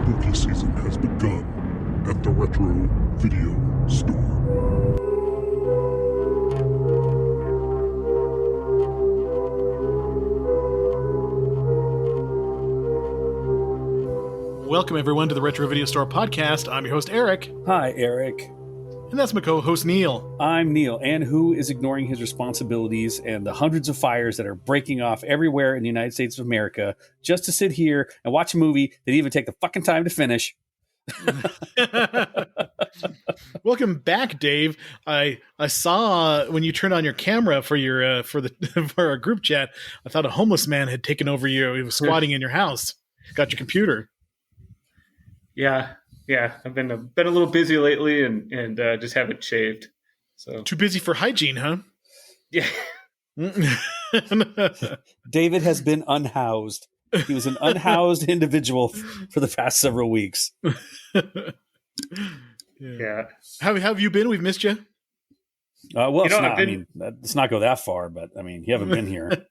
spooky season has begun at the Retro Video Store. Welcome, everyone, to the Retro Video Store podcast. I'm your host, Eric. Hi, Eric. And that's my co-host, Neil. I'm Neil, and who is ignoring his responsibilities and the hundreds of fires that are breaking off everywhere in the United States of America just to sit here and watch a movie that didn't even take the fucking time to finish. Welcome back, Dave. I saw when you turned on your camera for your for our group chat, I thought a homeless man had taken over you. He was squatting in your house. Got your computer. Yeah. I've been a little busy lately and just haven't shaved. So too busy for hygiene, huh? Yeah. David has been unhoused. He was an unhoused individual for the past several weeks. Yeah. How have you been? We've missed you. Well, let's not go that far, but I mean, you haven't been here.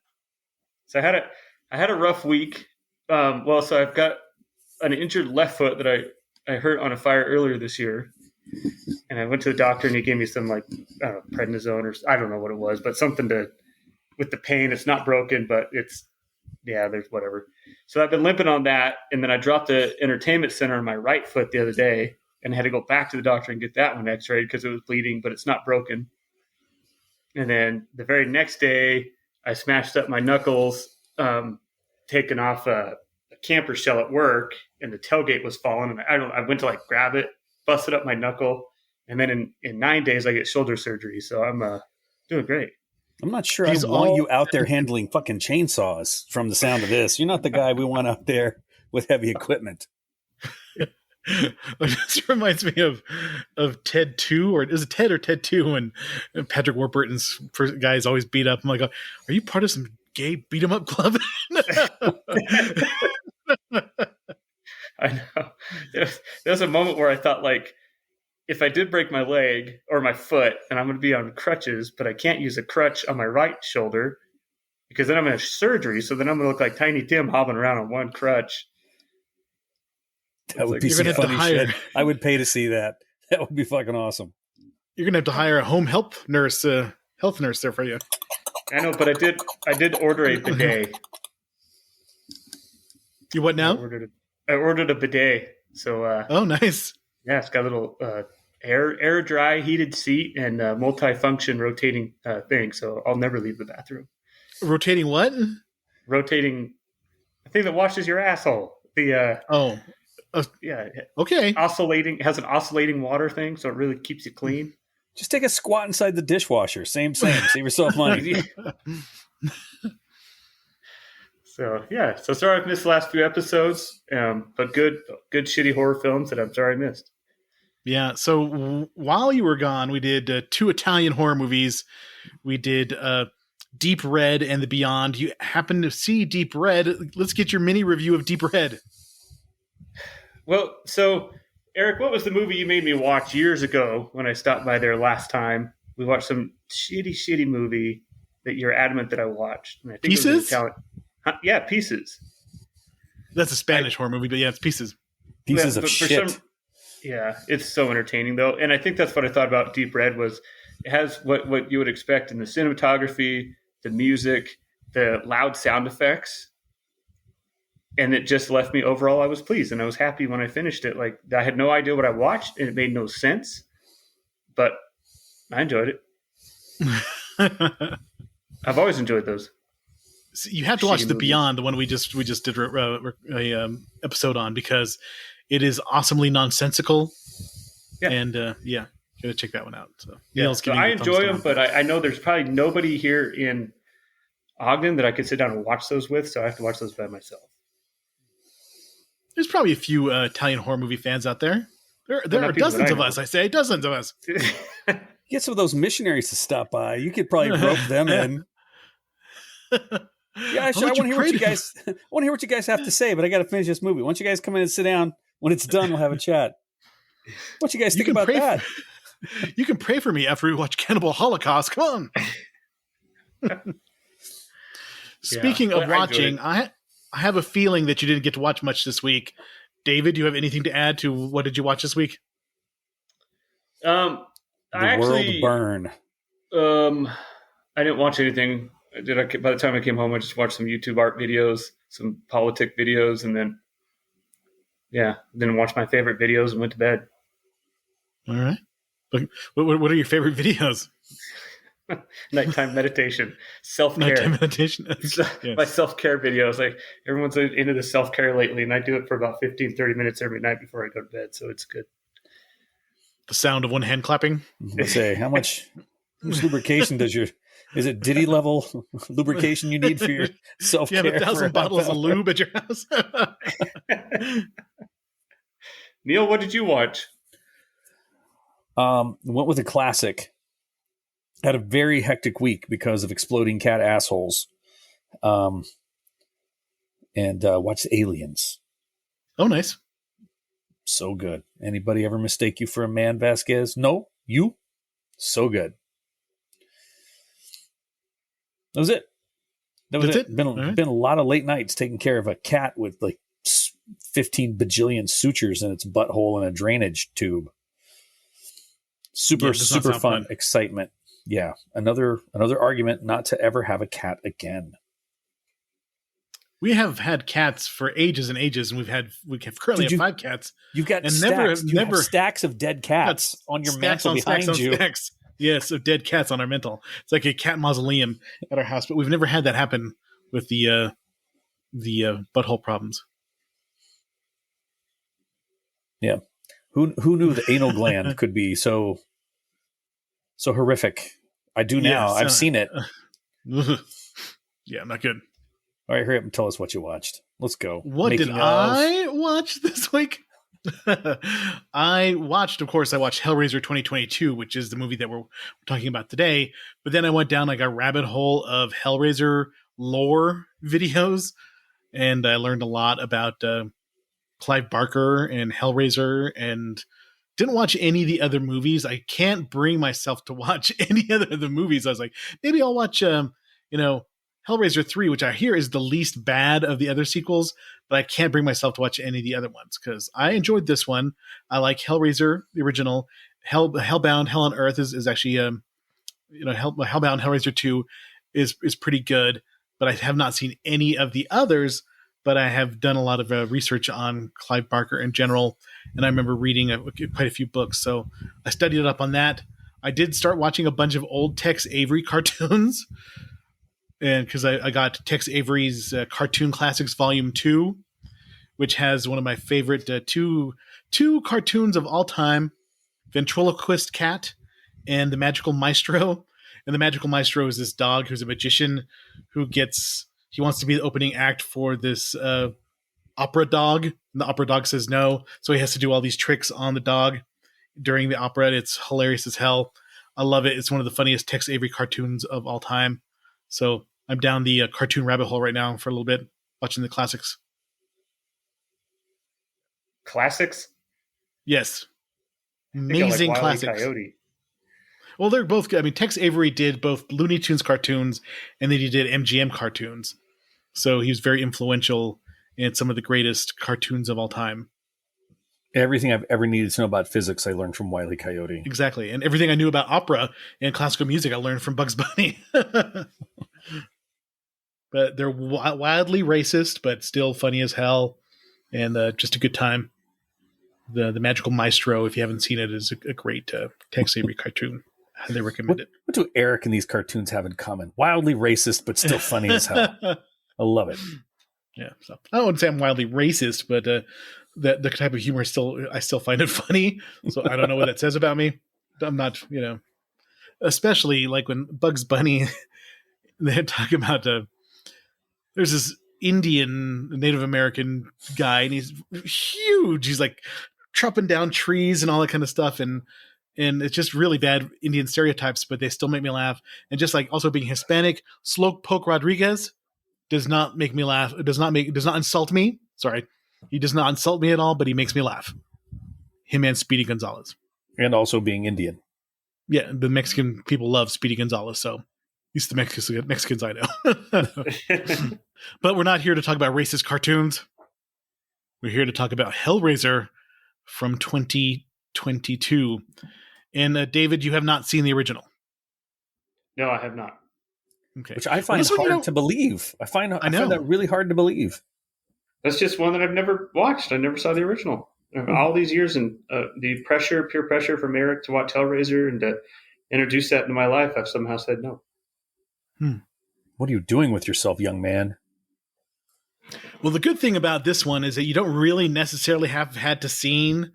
So I had a rough week. So I've got an injured left foot that I hurt on a fire earlier this year, and I went to the doctor and he gave me some prednisone or I don't know what it was, but something with the pain. It's not broken, but there's whatever. So I've been limping on that, and then I dropped the entertainment center on my right foot the other day, and I had to go back to the doctor and get that one x-rayed because it was bleeding, but it's not broken. And then the very next day, I smashed up my knuckles, taking off a camper shell at work, and the tailgate was falling, and I went to grab it, busted up my knuckle, and then in 9 days I get shoulder surgery. So I'm doing great. I'm not sure I want you out there handling fucking chainsaws from the sound of this. You're not the guy we want out there with heavy equipment. This reminds me of Ted 2, or is it Ted or Ted 2 when Patrick Warburton's first guy is always beat up. I'm like, are you part of some gay beat 'em up club? I know. There's a moment where I thought, if I did break my leg or my foot and I'm going to be on crutches, but I can't use a crutch on my right shoulder because then I'm going to have surgery. So then I'm going to look like Tiny Tim hobbling around on one crutch. That would be some funny shit. I would pay to see that. That would be fucking awesome. You're going to have to hire a home health nurse there for you. I know, but I did order a bidet. You what now? I ordered a bidet. So oh, nice. Yeah, it's got a little air dry heated seat and multi-function rotating thing. So I'll never leave the bathroom. Rotating what? Rotating a thing that washes your asshole. Yeah. Okay. Oscillating. It has an oscillating water thing, so it really keeps you clean. Just take a squat inside the dishwasher. Same. Save yourself money. So sorry I've missed the last few episodes, but good shitty horror films that I'm sorry I missed. Yeah, so while you were gone, we did 2 Italian horror movies. We did Deep Red and The Beyond. You happen to see Deep Red. Let's get your mini review of Deep Red. Well, so Eric, what was the movie you made me watch years ago when I stopped by there last time? We watched some shitty movie that you're adamant that I watched. And I think Pieces? Yeah, Pieces. That's a Spanish horror movie, but yeah, it's Pieces. Pieces of shit. It's so entertaining though, and I think that's what I thought about Deep Red was it has what you would expect in the cinematography, the music, the loud sound effects, and it just left me overall. I was pleased and I was happy when I finished it. I had no idea what I watched, and it made no sense, but I enjoyed it. I've always enjoyed those. So you have to watch The Beyond, the one we just did a episode on, because it is awesomely nonsensical. Yeah. And gotta check that one out. So so I enjoy them, but I know there's probably nobody here in Ogden that I could sit down and watch those with, so I have to watch those by myself. There's probably a few Italian horror movie fans out there. There are dozens of us. I say dozens of us. Get some of those missionaries to stop by. You could probably rope them in. Yeah, I want to hear what you guys. I want to hear what you guys have to say, but I got to finish this movie. Once you guys come in and sit down, when it's done, we'll have a chat. What you guys think about that? You can pray for me after we watch Cannibal Holocaust. Come on. Speaking of watching, I have a feeling that you didn't get to watch much this week. David, do you have anything to add to what did you watch this week? The World Burn. I didn't watch anything. By the time I came home, I just watched some YouTube art videos, some politic videos, and then watched my favorite videos and went to bed. All right. What are your favorite videos? Nighttime meditation, self-care. Nighttime meditation. Yes. My self-care videos. Like everyone's into the self-care lately, and I do it for about 15, 30 minutes every night before I go to bed, so it's good. The sound of one hand clapping. Let's say, how much lubrication is it Diddy level lubrication you need for your self-care? You have 1,000 bottles of lube at your house. Neil, what did you watch? Went with a classic. Had a very hectic week because of exploding cat assholes. And watched Aliens. Oh, nice. So good. Anybody ever mistake you for a man, Vasquez? No, you? So good. That was it. That's it. Been a lot of late nights taking care of a cat with like 15 bajillion sutures in its butthole and a drainage tube. Super fun excitement. Yeah, another argument not to ever have a cat again. We have had cats for ages and ages, and we have currently 5 cats. You've got stacks of dead cats on your mantle behind you. Stacks. Yes, of dead cats on our mantle. It's like a cat mausoleum at our house, but we've never had that happen with the butthole problems. Yeah, who knew the anal gland could be so horrific? I do now. Yeah, I've seen it. Yeah, not good. All right, hurry up and tell us what you watched. Let's go. What did I watch this week? I watched Hellraiser 2022, which is the movie that we're talking about today. But then I went down like a rabbit hole of Hellraiser lore videos, and I learned a lot about Clive Barker and Hellraiser, and didn't watch any of the other movies. I can't bring myself to watch any of the movies. I was like, maybe I'll watch, Hellraiser 3, which I hear is the least bad of the other sequels, but I can't bring myself to watch any of the other ones because I enjoyed this one. I like Hellraiser, the original. Hellbound, Hell on Earth is actually, Hellbound, Hellraiser 2 is pretty good, but I have not seen any of the others. But I have done a lot of research on Clive Barker in general, and I remember reading quite a few books. So I studied up on that. I did start watching a bunch of old Tex Avery cartoons, and because I got Tex Avery's Cartoon Classics Volume 2, which has one of my favorite two cartoons of all time, Ventriloquist Cat and The Magical Maestro. And The Magical Maestro is this dog who's a magician who he wants to be the opening act for this opera dog. And the opera dog says no. So he has to do all these tricks on the dog during the opera. It's hilarious as hell. I love it. It's one of the funniest Tex Avery cartoons of all time. So I'm down the cartoon rabbit hole right now for a little bit, watching the classics. Classics? Yes. Amazing classics. Coyote. Well, they're both good. I mean, Tex Avery did both Looney Tunes cartoons, and then he did MGM cartoons. So he was very influential in some of the greatest cartoons of all time. Everything I've ever needed to know about physics, I learned from Wile E. Coyote. Exactly. And everything I knew about opera and classical music, I learned from Bugs Bunny. But they're wildly racist, but still funny as hell, and just a good time. The Magical Maestro, if you haven't seen it, is a great Tex Avery cartoon. I highly recommend it. What do Eric and these cartoons have in common? Wildly racist, but still funny as hell. I love it. Yeah, so I wouldn't say I'm wildly racist, but the type of humor I still find it funny. So I don't know what that says about me. I'm not, especially like when Bugs Bunny, they're talking about there's this Indian Native American guy, and he's huge. He's like chopping down trees and all that kind of stuff, and it's just really bad Indian stereotypes, but they still make me laugh. And just like also being Hispanic, Slowpoke Rodriguez does not make me laugh. It does not insult me. Sorry. He does not insult me at all, but he makes me laugh. Him and Speedy Gonzalez. And also being Indian. Yeah, the Mexican people love Speedy Gonzalez, so at least the Mexicans I know. But we're not here to talk about racist cartoons. We're here to talk about Hellraiser from 2022. And David, you have not seen the original. No, I have not. Okay. Which I find hard to believe. I find that really hard to believe. That's just one that I've never watched. I never saw the original. All these years, and the peer pressure from Eric to watch Hellraiser and to introduce that into my life, I've somehow said no. What are you doing with yourself, young man? Well, the good thing about this one is that you don't really necessarily have had to seen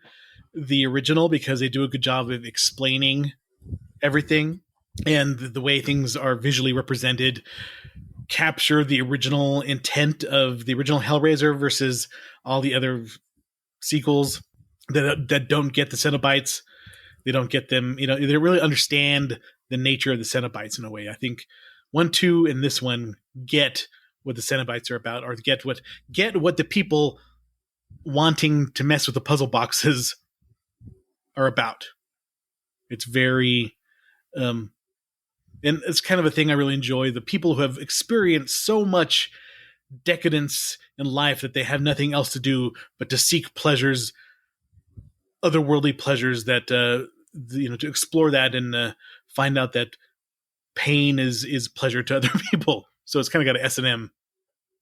the original, because they do a good job of explaining everything, and the way things are visually represented capture the original intent of the original Hellraiser versus all the other sequels that don't get the Cenobites. They don't get them, they don't really understand the nature of the Cenobites in a way. I think 1, 2, and this one get what the Cenobites are about, or get what the people wanting to mess with the puzzle boxes are about. It's very, and it's kind of a thing I really enjoy. The people who have experienced so much decadence in life that they have nothing else to do but to seek pleasures, otherworldly pleasures, that to explore that and find out that pain is pleasure to other people. So it's kind of got an S&M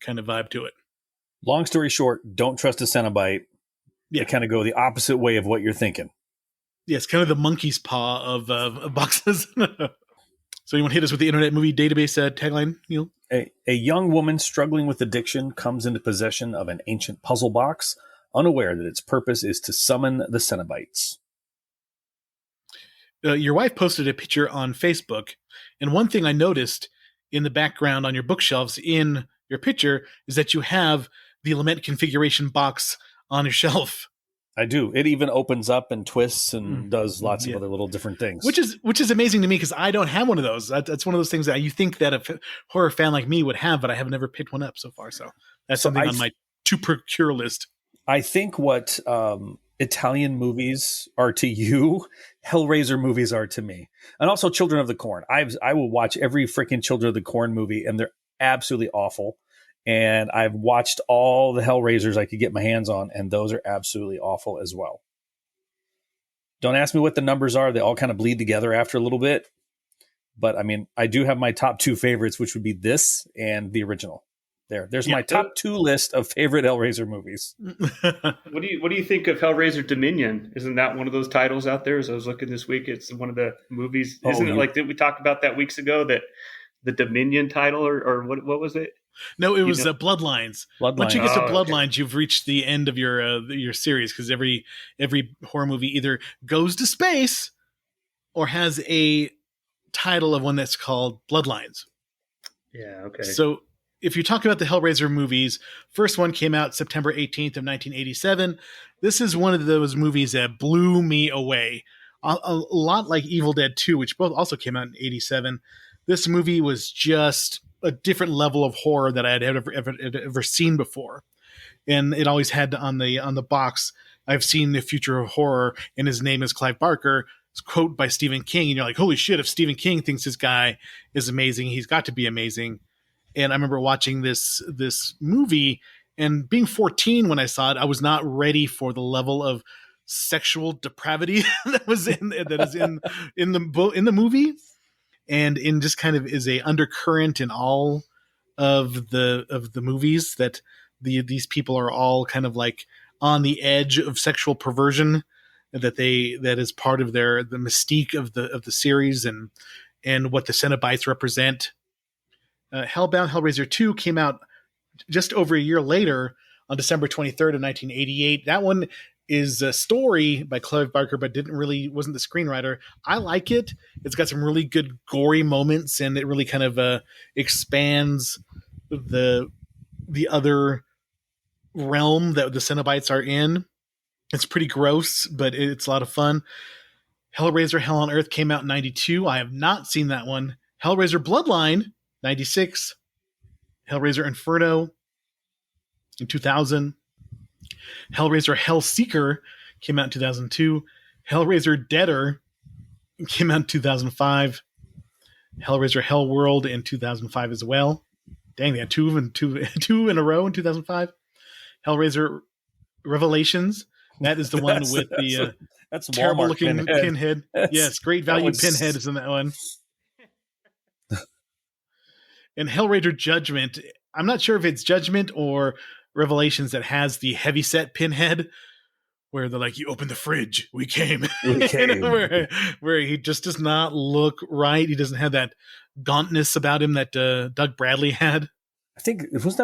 kind of vibe to it. Long story short, don't trust a Cenobite. Yeah. They kind of go the opposite way of what you're thinking. Yeah, it's kind of the monkey's paw of boxes. So you want to hit us with the Internet Movie Database tagline, Neil? A young woman struggling with addiction comes into possession of an ancient puzzle box, unaware that its purpose is to summon the Cenobites. Your wife posted a picture on Facebook, and one thing I noticed in the background on your bookshelves in your picture is that you have the Lament configuration box on your shelf. I do. It even opens up and twists and does lots of other little different things. Which is amazing to me, because I don't have one of those. That's one of those things that you think that a horror fan like me would have, but I have never picked one up so far. So that's something on my to procure list. I think what Italian movies are to you, Hellraiser movies are to me. And also Children of the Corn. I will watch every freaking Children of the Corn movie, and they're absolutely awful. And I've watched all the Hellraisers I could get my hands on, and those are absolutely awful as well. Don't ask me what the numbers are. They all kind of bleed together after a little bit. But, I mean, I do have my top 2 favorites, which would be this and the original. There's my top 2 list of favorite Hellraiser movies. What do you think of Hellraiser Dominion? Isn't that one of those titles out there? As I was looking this week, it's one of the movies. Isn't it like, did we talk about that weeks ago, that the Dominion title, or what was it? No, it was Bloodlines. Once you get to Bloodlines, okay, you've reached the end of your series, because every horror movie either goes to space or has a title of one that's called Bloodlines. Yeah, okay. So if you talk about the Hellraiser movies, first one came out September 18th of 1987. This is one of those movies that blew me away. A lot like Evil Dead 2, which both also came out in 87. This movie was just a different level of horror that I had ever seen before. And it always had on the box, "I've seen the future of horror," and his name is Clive Barker. It's a quote by Stephen King. And you're like, holy shit, if Stephen King thinks this guy is amazing, he's got to be amazing. And I remember watching this movie, and being 14 when I saw it, I was not ready for the level of sexual depravity that is in the movie. And in just kind of is a undercurrent in all of the movies, that these people are all kind of like on the edge of sexual perversion, that is part of the mystique of the series and what the Cenobites represent. Hellbound Hellraiser 2 came out just over a year later on December 23rd of 1988. That one is a story by Clive Barker, but wasn't the screenwriter. I like it. It's got some really good gory moments, and it really kind of expands the other realm that the Cenobites are in. It's pretty gross, but it's a lot of fun. Hellraiser Hell on Earth came out in 92. I have not seen that one. Hellraiser Bloodline, 96. Hellraiser Inferno in 2000. Hellraiser Hellseeker came out in 2002. Hellraiser Deader came out in 2005. Hellraiser Hellworld in 2005 as well. Dang, they had two in a row in 2005. Hellraiser Revelations. That is the one with that's terrible Walmart looking pinhead. Yes, great value pinhead is in that one. And Hellraiser Judgment. I'm not sure if it's Judgment or Revelations that has the heavyset pinhead, where they're like, "You open the fridge, we came." We came. where he just does not look right. He doesn't have that gauntness about him that Doug Bradley had. I think is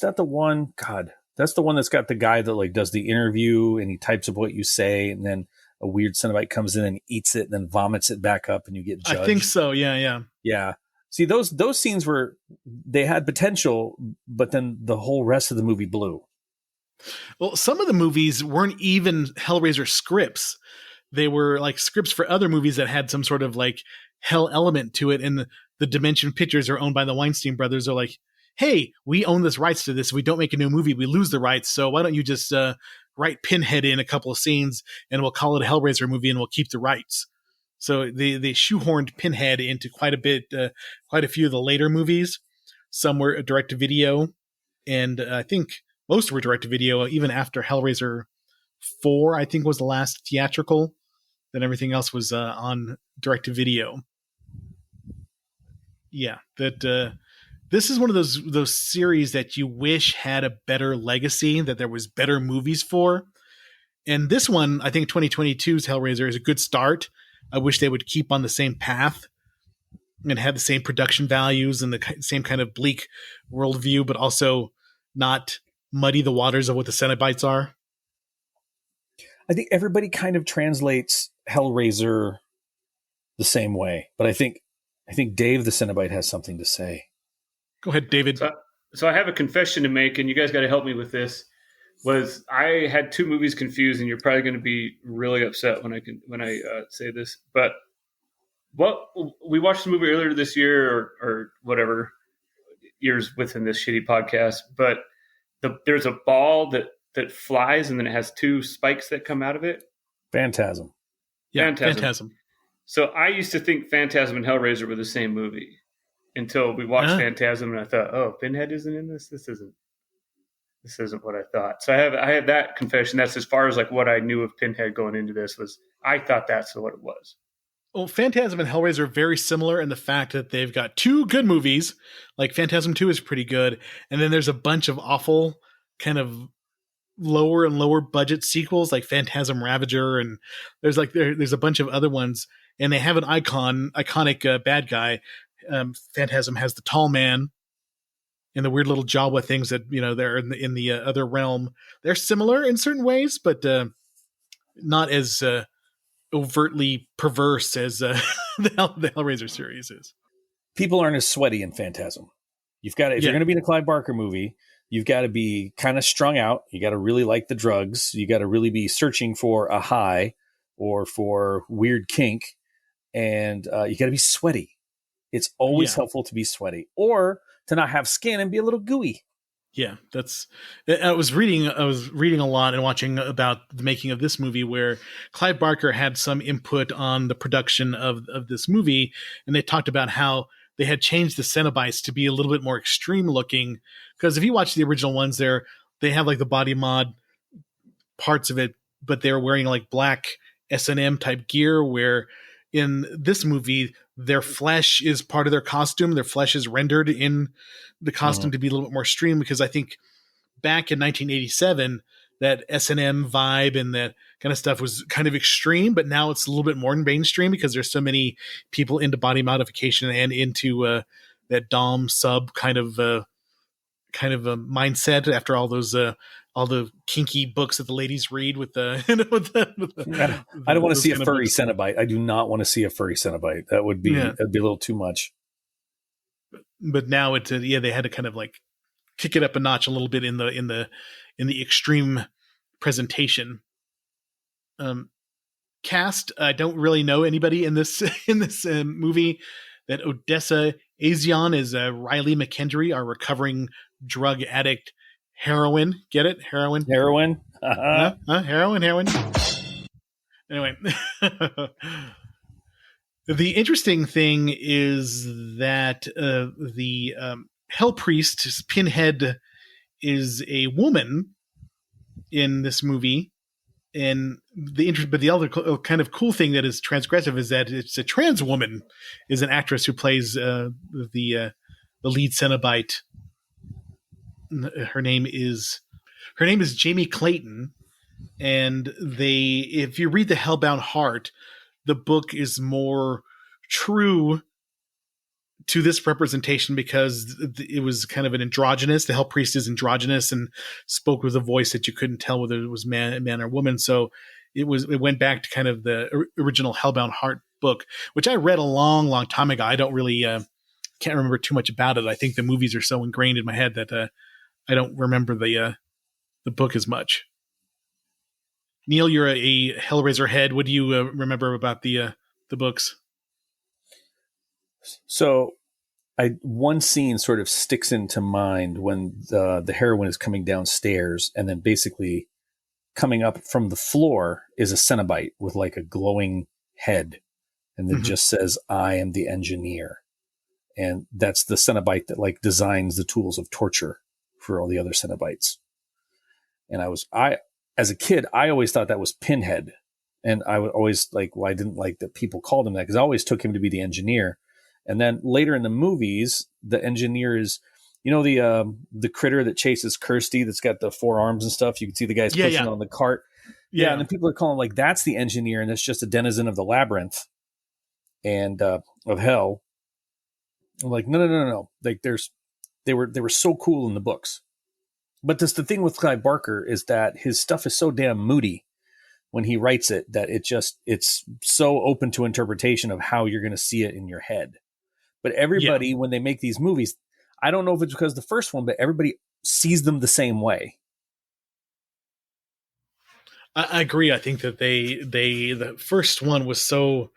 that the one? God, that's the one that's got the guy that like does the interview and he types up what you say, and then a weird Cenobite comes in and eats it and then vomits it back up, and you get judged. I think so. Yeah. See, those scenes they had potential, but then the whole rest of the movie blew. Well, some of the movies weren't even Hellraiser scripts. They were like scripts for other movies that had some sort of like hell element to it. And the Dimension Pictures are owned by the Weinstein brothers. Are like, hey, we own this rights to this. If we don't make a new movie, we lose the rights. So why don't you just write Pinhead in a couple of scenes and we'll call it a Hellraiser movie and we'll keep the rights. So they shoehorned Pinhead into quite a few of the later movies. Some were direct to video, and I think most were direct to video. Even after Hellraiser 4, I think was the last theatrical. Then everything else was on direct to video. Yeah, this is one of those series that you wish had a better legacy, that there was better movies for. And this one, I think 2022's Hellraiser is a good start. I wish they would keep on the same path and have the same production values and the same kind of bleak worldview, but also not muddy the waters of what the Cenobites are. I think everybody kind of translates Hellraiser the same way, but I think Dave the Cenobite has something to say. Go ahead, David. So I have a confession to make, and you guys got to help me with this. Was I had two movies confused, and you're probably going to be really upset when I say this. But we watched the movie earlier this year, or whatever years within this shitty podcast. But there's a ball that flies, and then it has two spikes that come out of it. Phantasm. Yeah, Phantasm. So I used to think Phantasm and Hellraiser were the same movie until we watched Phantasm, and I thought, oh, Pinhead isn't in this. This isn't what I thought. So I have that confession. That's as far as like what I knew of Pinhead going into this was I thought that's what it was. Well, Phantasm and Hellraiser are very similar in the fact that they've got two good movies. Like Phantasm 2 is pretty good. And then there's a bunch of awful kind of lower and lower budget sequels like Phantasm Ravager. And there's a bunch of other ones. And they have an iconic bad guy. Phantasm has the tall man and the weird little Jawa things that, they're in the other realm. They're similar in certain ways, but not as overtly perverse as the Hellraiser series is. People aren't as sweaty in Phantasm. If you're going to be in a Clive Barker movie, you've got to be kind of strung out. You got to really like the drugs. You got to really be searching for a high or for weird kink. And you got to be sweaty. It's always helpful to be sweaty or to not have skin and be a little gooey. Yeah, I was reading a lot and watching about the making of this movie where Clive Barker had some input on the production of this movie. And they talked about how they had changed the Cenobites to be a little bit more extreme looking. Because if you watch the original ones they have like the body mod parts of it, but they're wearing like black S&M type gear, where in this movie, their flesh is part of their costume. Their flesh is rendered in the costume to be a little bit more extreme, because I think back in 1987, that S&M vibe and that kind of stuff was kind of extreme, but now it's a little bit more mainstream because there's so many people into body modification and into that Dom sub kind of a mindset after all those all the kinky books that the ladies read with the, I don't want to see a furry Cenobite. I do not want to see a furry Cenobite. That'd be a little too much. But now they had to kind of like kick it up a notch a little bit in the extreme presentation. Cast, I don't really know anybody in this movie. That Odessa Azion is Riley McKendry, our recovering drug addict heroine. Get it? Heroin. Heroin. Heroin. Anyway, the interesting thing is that the Hell Priest Pinhead is a woman, in this movie. And but the other kind of cool thing that is transgressive is that it's a trans woman is an actress who plays the lead Cenobite. Her name is Jamie Clayton, and if you read the Hellbound Heart, the book is more true to this representation because it was kind of an androgynous. The Hell Priest is androgynous and spoke with a voice that you couldn't tell whether it was man or woman. So it went back to kind of the original Hellbound Heart book, which I read a long, long time ago. I don't really can't remember too much about it. I think the movies are so ingrained in my head that I don't remember the book as much. Neil, you're a Hellraiser head. What do you remember about the books? So one scene sort of sticks into mind when the heroine is coming downstairs, and then basically coming up from the floor is a Cenobite with like a glowing head, and it just says, "I am the engineer." And that's the Cenobite that like designs the tools of torture for all the other Cenobites. And as a kid, I always thought that was Pinhead. And I would always I didn't like that people called him that because I always took him to be the engineer. And then later in the movies, the engineer is, the critter that chases Kirsty that's got the four arms and stuff. You can see the guys pushing on the cart. Yeah. And then people are calling that's the engineer, and it's just a denizen of the labyrinth and of hell. I'm like, no. Like they were so cool in the books. But the thing with Clive Barker is that his stuff is so damn moody when he writes it that it's so open to interpretation of how you're going to see it in your head. But everybody, when they make these movies, I don't know if it's because of the first one, but everybody sees them the same way. I agree. I think that the first one was so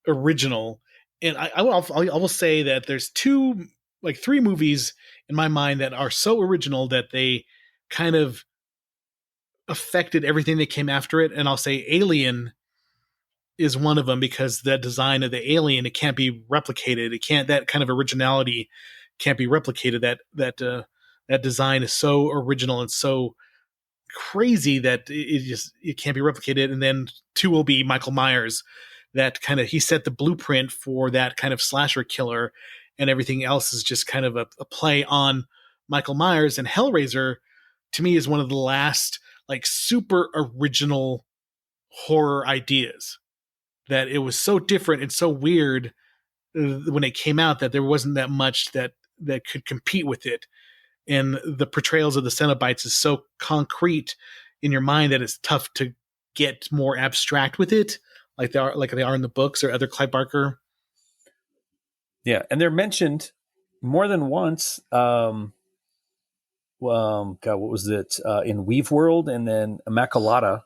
original, and I will say that there's three movies in my mind that are so original that they kind of affected everything that came after it. And I'll say Alien is one of them because that design of the alien, it can't be replicated. That kind of originality can't be replicated. That design is so original and so crazy that it can't be replicated. And then 2 will be Michael Myers, that kind of, he set the blueprint for that kind of slasher killer, and everything else is just kind of a play on Michael Myers. And Hellraiser, to me, is one of the last like super original horror ideas, that it was so different and so weird when it came out that there wasn't that much that could compete with it. And the portrayals of the Cenobites is so concrete in your mind that it's tough to get more abstract with it, like they are in the books or other Clive Barker. Yeah, and they're mentioned more than once. God, what was it? In Weave World, and then Immaculata,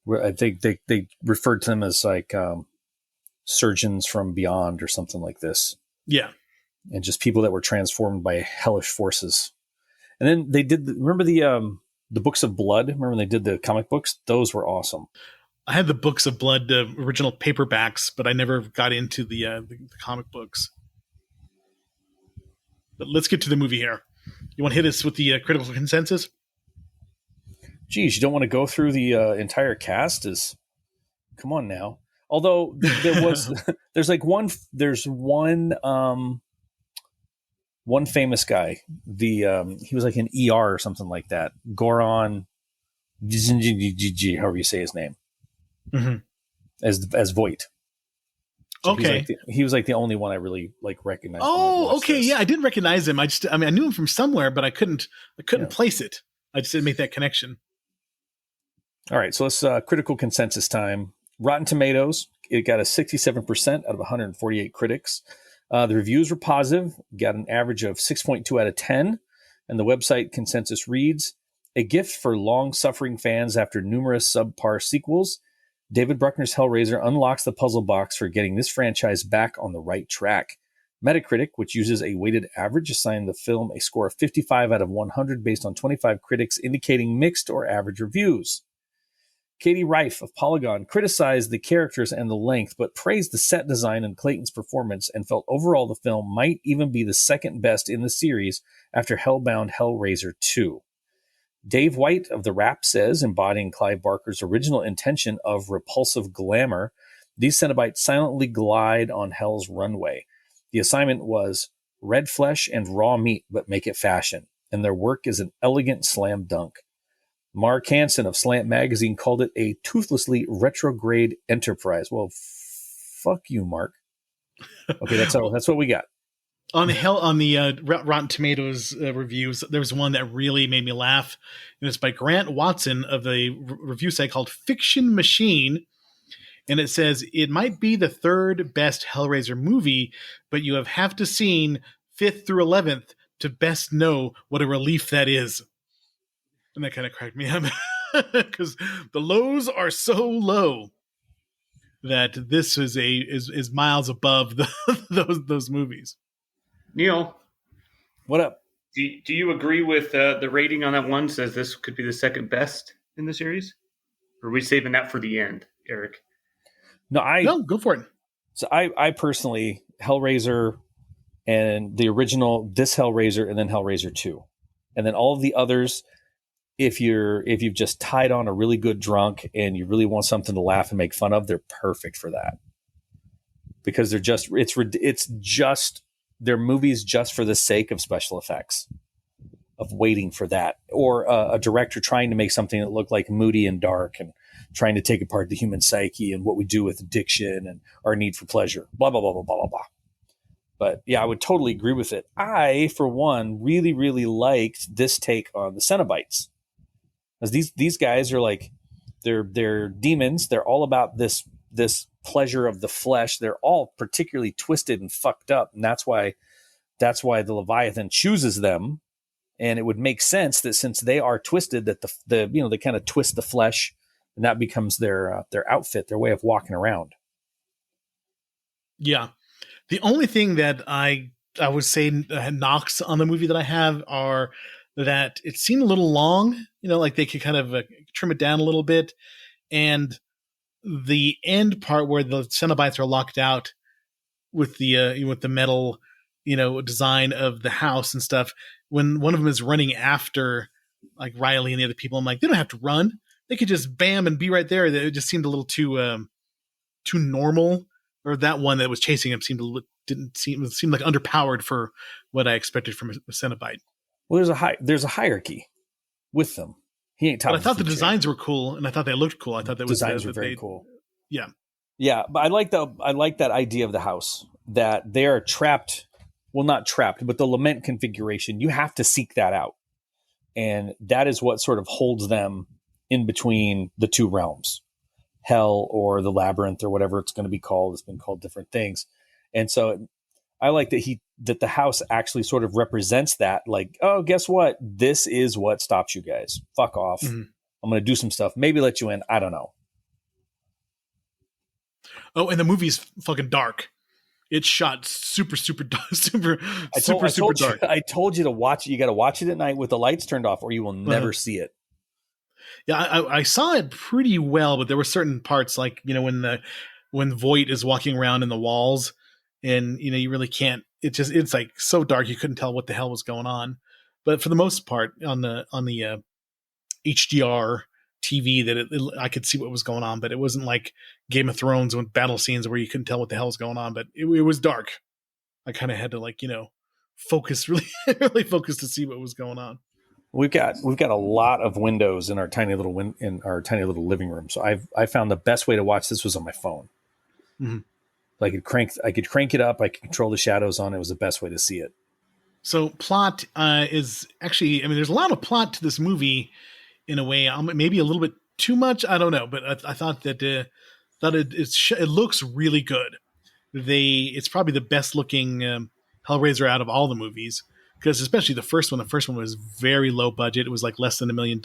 where I think they referred to them as like surgeons from beyond or something like this. Yeah. And just people that were transformed by hellish forces. And then they did, remember the Books of Blood? Remember when they did the comic books? Those were awesome. I had the Books of Blood, the original paperbacks, but I never got into the comic books. But let's get to the movie here. You want to hit us with the critical consensus? Geez, you don't want to go through the entire cast? Come on now. Although there's one famous guy. He was like an ER or something like that. Goran, however you say his name, as Voight. So okay, he was like the only one I really like recognized. Oh, okay, yeah, I didn't recognize him. I knew him from somewhere, but I couldn't place it. I just didn't make that connection. All right, so let's critical consensus time. Rotten Tomatoes, it got a 67% out of 148 critics. The reviews were positive, got an average of 6.2 out of 10, and the website consensus reads, a gift for long-suffering fans after numerous subpar sequels. David Bruckner's Hellraiser unlocks the puzzle box for getting this franchise back on the right track. Metacritic, which uses a weighted average, assigned the film a score of 55 out of 100 based on 25 critics indicating mixed or average reviews. Katie Reif of Polygon criticized the characters and the length, but praised the set design and Clayton's performance and felt overall the film might even be the second best in the series after Hellbound Hellraiser 2. Dave White of The Wrap says, embodying Clive Barker's original intention of repulsive glamour, these Cenobites silently glide on hell's runway. The assignment was red flesh and raw meat, but make it fashion. And their work is an elegant slam dunk. Mark Hansen of Slant Magazine called it a toothlessly retrograde enterprise. Well, fuck you, Mark. Okay, that's what we got. On the Rotten Tomatoes reviews, there's one that really made me laugh, and it's by Grant Watson of the review site called Fiction Machine, and it says it might be the third best Hellraiser movie, but you have to seen 5th through 11th to best know what a relief that is. And that kind of cracked me up because the lows are so low that this is miles above those movies. Neil, what up? Do you agree with the rating on that one? Says this could be the second best in the series, or are we saving that for the end, Eric? No, go for it. So I personally, Hellraiser and the original, this Hellraiser, and then Hellraiser 2, and then all of the others. If you've just tied on a really good drunk and you really want something to laugh and make fun of, they're perfect for that, because they're movies just for the sake of special effects, of waiting for that, or a director trying to make something that looked like moody and dark and trying to take apart the human psyche and what we do with addiction and our need for pleasure, blah, blah, blah, blah, blah, blah, blah. But yeah, I would totally agree with it. I, for one, really, really liked this take on the Cenobites. Because these guys are like, they're demons. They're all about this pleasure of the flesh. They're all particularly twisted and fucked up, and that's why the Leviathan chooses them. And it would make sense that since they are twisted, that they kind of twist the flesh, and that becomes their outfit, their way of walking around. Yeah, the only thing that I would say knocks on the movie that I have are that it seemed a little long. Like they could kind of trim it down a little bit, and the end part where the Cenobites are locked out with the metal, design of the house and stuff. When one of them is running after like Riley and the other people, I'm like, they don't have to run; they could just bam and be right there. It just seemed a little too normal. Or that one that was chasing him seemed like underpowered for what I expected from a Cenobite. Well, there's a hierarchy with them. He ain't top. But I thought the designs were cool, and I thought they looked cool. I thought that designs were very cool. Yeah, yeah. But I like that idea of the house, that they are trapped. Well, not trapped, but the lament configuration. You have to seek that out, and that is what sort of holds them in between the two realms, hell or the labyrinth or whatever it's going to be called. It's been called different things, and so I like that the house actually sort of represents that. Like, oh, guess what? This is what stops you guys. Fuck off. Mm-hmm. I'm going to do some stuff. Maybe let you in. I don't know. Oh, and the movie's fucking dark. It's shot super dark. Super dark. I told you to watch it. You got to watch it at night with the lights turned off, or you will never see it. Yeah, I saw it pretty well, but there were certain parts, like when Voight is walking around in the walls. And, you really can't, it's like so dark. You couldn't tell what the hell was going on. But for the most part on the HDR TV that I could see what was going on, but it wasn't like Game of Thrones with battle scenes where you couldn't tell what the hell was going on, but it was dark. I kind of had to focus, really focus to see what was going on. We've got a lot of windows in our tiny little living room. So I found the best way to watch this was on my phone. Mm-hmm. I could crank it up. I could control the shadows on it. It was the best way to see it. So plot is actually, there's a lot of plot to this movie in a way, maybe a little bit too much. I don't know, but I thought that it looks really good. It's probably the best looking Hellraiser out of all the movies, because especially the first one was very low budget. It was like less than $1 million.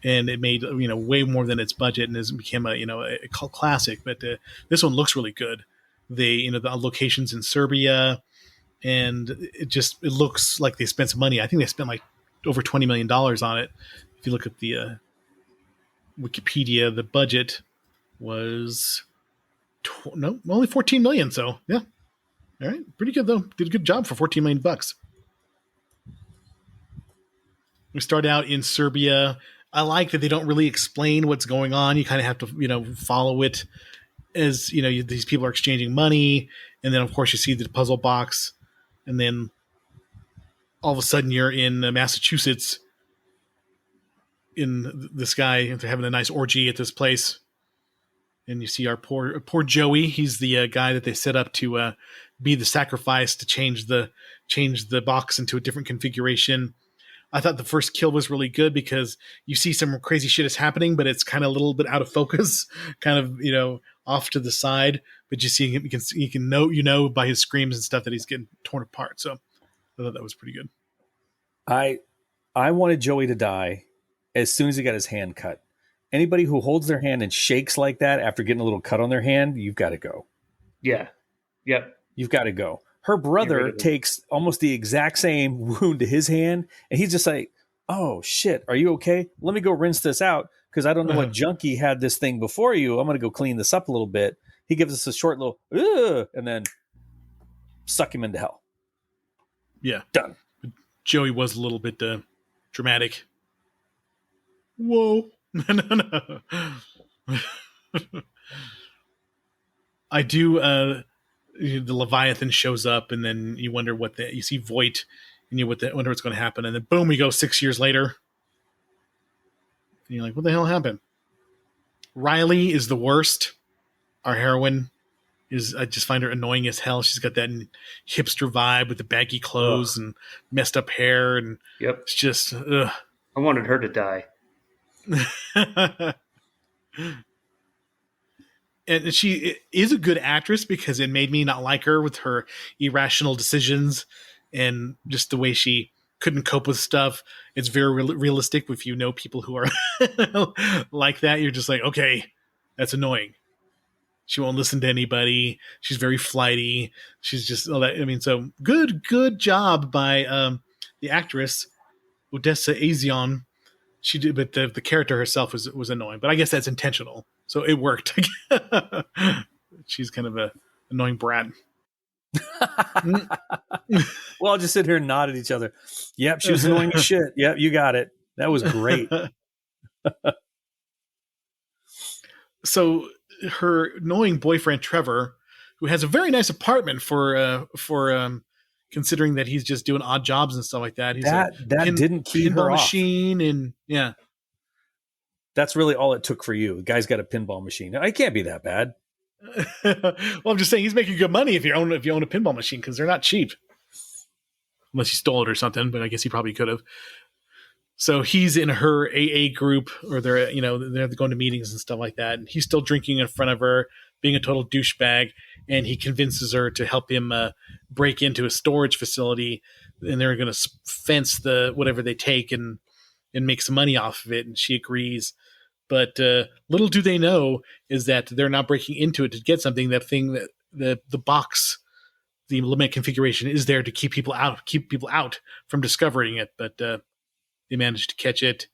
And it made way more than its budget, and it became a cult classic. But this one looks really good. The locations in Serbia, and it looks like they spent some money. I think they spent like over $20 million on it. If you look at the Wikipedia, the budget was only $14 million. So yeah, all right, pretty good though. Did a good job for $14 million. We start out in Serbia. I like that they don't really explain what's going on. You kind of have to, follow it as, these people are exchanging money. And then, of course, you see the puzzle box. And then all of a sudden you're in Massachusetts in this guy. They're having a nice orgy at this place. And you see our poor Joey. He's the guy that they set up to be the sacrifice to change the box into a different configuration. I thought the first kill was really good because you see some crazy shit is happening, but it's kind of a little bit out of focus, kind of, off to the side. But you see him, you can know by his screams and stuff that he's getting torn apart. So I thought that was pretty good. I wanted Joey to die as soon as he got his hand cut. Anybody who holds their hand and shakes like that after getting a little cut on their hand, you've got to go. Yeah. Yep. You've got to go. Her brother takes almost the exact same wound to his hand, and he's just like, oh, shit, are you okay? Let me go rinse this out because I don't know what junkie had this thing before you. I'm going to go clean this up a little bit. He gives us a short little, and then suck him into hell. Yeah. Done. Joey was a little bit dramatic. Whoa. No. I do. The Leviathan shows up, and then you wonder you see Voight, and you wonder what's going to happen, and then boom, we go 6 years later, and you're like, what the hell happened? Riley is the worst. Our heroine I just find her annoying as hell. She's got that hipster vibe with the baggy clothes and messed up hair, and it's just. Ugh. I wanted her to die. And she is a good actress because it made me not like her with her irrational decisions and just the way she couldn't cope with stuff. It's very realistic. If you know people who are like that, you're just like, okay, that's annoying. She won't listen to anybody. She's very flighty. She's just all that. I mean, so good job by the actress Odessa Azion. She did, but the character herself was annoying. But I guess that's intentional, so it worked. She's kind of a annoying brat. Well, I'll just sit here and nod at each other. Yep, she was annoying as shit. Yep, you got it. That was great. So her annoying boyfriend Trevor, who has a very nice apartment for considering that he's just doing odd jobs and stuff like that. He's didn't keep her off. Machine and yeah. That's really all it took for you. The guy's got a pinball machine. It can't be that bad. Well, I'm just saying he's making good money if you own a pinball machine because they're not cheap. Unless he stole it or something, but I guess he probably could have. So he's in her AA group, or they're going to meetings and stuff like that. And he's still drinking in front of her, being a total douchebag. And he convinces her to help him break into a storage facility, and they're going to fence the whatever they take and make some money off of it. And she agrees. But little do they know is that they're not breaking into it to get something. That thing that the box, the limit configuration is there to keep people out from discovering it. But they managed to catch it.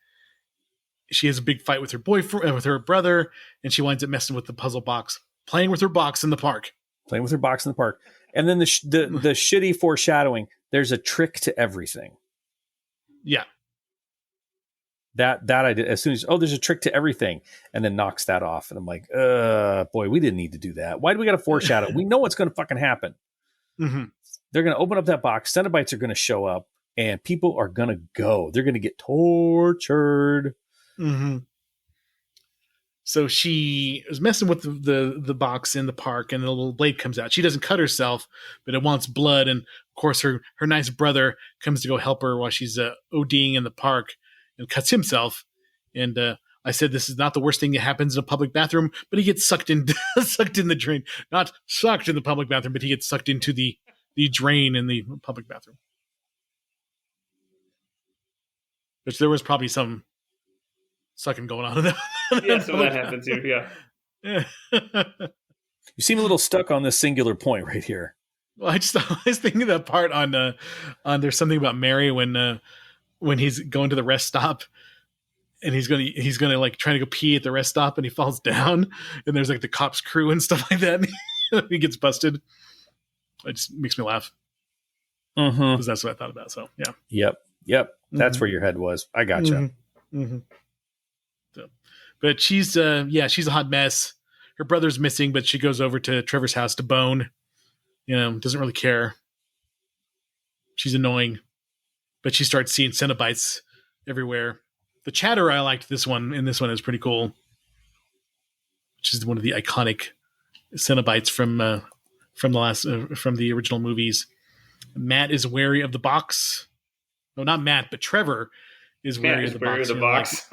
She has a big fight with her boyfriend, with her brother, and she winds up messing with the puzzle box, playing with her box in the park. And then the shitty foreshadowing. There's a trick to everything. Yeah. That I did as soon as, there's a trick to everything, and then knocks that off. And I'm like, boy, we didn't need to do that. Why do we got to foreshadow? We know what's going to fucking happen. Mm-hmm. They're going to open up that box. Cenobites are going to show up, and people are going to go. They're going to get tortured. Mm-hmm. So she was messing with the box in the park, and the little blade comes out. She doesn't cut herself, but it wants blood. And of course, her nice brother comes to go help her while she's ODing in the park, and cuts himself. And I said this is not the worst thing that happens in a public bathroom, but he gets sucked in the drain. Not sucked in the public bathroom, but he gets sucked into the drain in the public bathroom. Which there was probably some sucking going on in that. Yeah, so that happens here. Yeah. You seem a little stuck on this singular point right here. Well, I was thinking of that part on there's something about Mary when he's going to the rest stop, and he's gonna like trying to go pee at the rest stop, and he falls down, and there's like the cops crew and stuff like that, and he gets busted. It just makes me laugh because that's what I thought about. So yeah. Yep. Yep, that's where your head was. I gotcha. So, but she's she's a hot mess. Her brother's missing, but she goes over to Trevor's house to bone. Doesn't really care. She's annoying, but she starts seeing Cenobites everywhere. The chatter I liked this one is pretty cool. Which is one of the iconic Cenobites from the original movies. Matt is wary of the box. No, not Matt, but Trevor is wary of the box.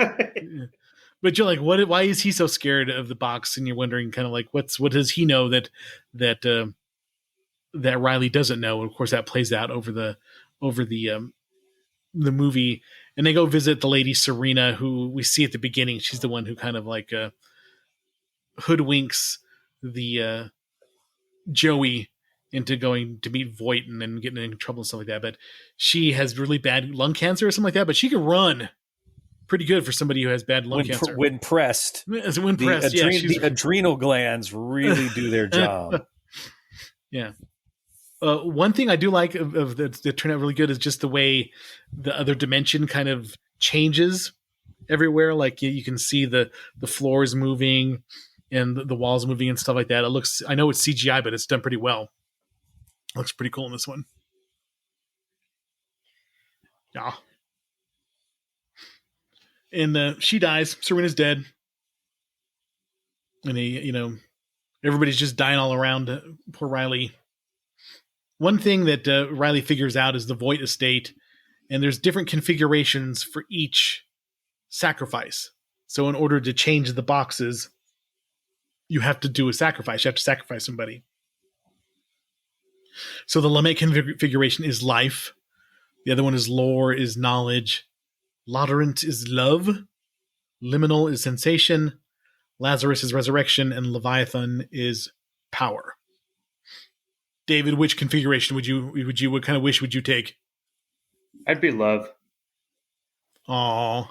But you're like, what? Why is he so scared of the box? And you're wondering, kind of like, what does he know that Riley doesn't know? And of course, that plays out over the movie. And they go visit the lady Serena, who we see at the beginning. She's the one who kind of like hoodwinks the Joey into going to meet Voight and then getting in trouble and stuff like that. But she has really bad lung cancer or something like that. But she can run pretty good for somebody who has bad lung cancer. When pressed, the adrenal glands really do their job. Yeah. One thing I do like of that turned out really good is just the way the other dimension kind of changes everywhere. Like you can see the floors moving and the walls moving and stuff like that. I know it's CGI, but it's done pretty well. It looks pretty cool in this one. Yeah. And she dies. Serena's dead. And everybody's just dying all around poor Riley. One thing that Riley figures out is the Voight estate, and there's different configurations for each sacrifice. So in order to change the boxes, you have to do a sacrifice. You have to sacrifice somebody. So the LeMay configuration is life. The other one is lore, is knowledge. Laudorant is love. Liminal is sensation. Lazarus is resurrection. And Leviathan is power. David, which configuration what kind of wish would you take? I'd be love. Aww.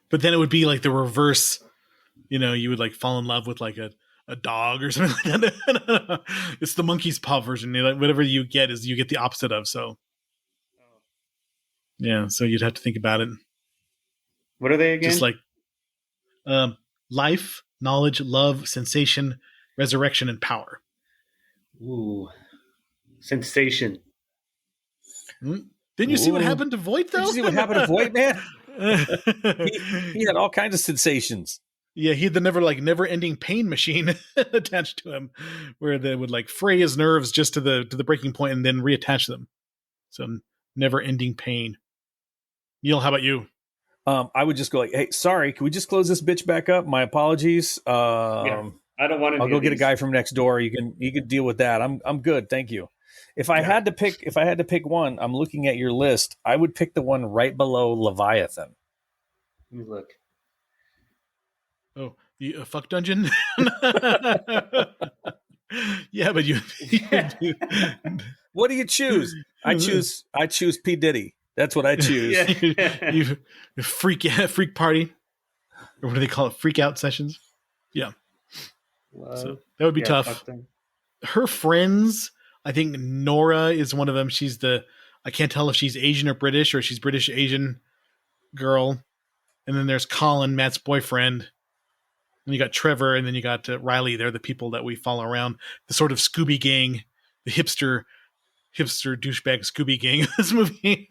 But then it would be like the reverse. You would like fall in love with like a dog or something like that. It's the monkey's paw version. Whatever you get is you get the opposite of. So, yeah. So you'd have to think about it. What are they again? Just like life, knowledge, love, sensation, resurrection, and power. Ooh, sensation. Didn't you see what happened to Voight, though? Did you see what happened to Voight, man? he had all kinds of sensations. Yeah, he had the never-ending pain machine attached to him, where they would like fray his nerves just to the breaking point and then reattach them. So never-ending pain. Neil, how about you? I would just go like, "Hey, sorry, can we just close this bitch back up? My apologies. Yeah, I don't want to. I'll go get a guy from next door. You can deal with that. I'm good, thank you." If I had to pick one, I'm looking at your list. I would pick the one right below Leviathan. Let me look. Oh, the fuck dungeon. Yeah, but you. What do you choose? I choose P. Diddy. That's what I choose. Yeah. You freak party, or what do they call it? Freak out sessions. Yeah. So that would be tough. Her friends, I think Nora is one of them. She's I can't tell if she's Asian or British, or she's British Asian girl. And then there's Colin, Matt's boyfriend. And you got Trevor, and then you got Riley. They're the people that we follow around. The sort of Scooby gang, the hipster douchebag Scooby gang of this movie.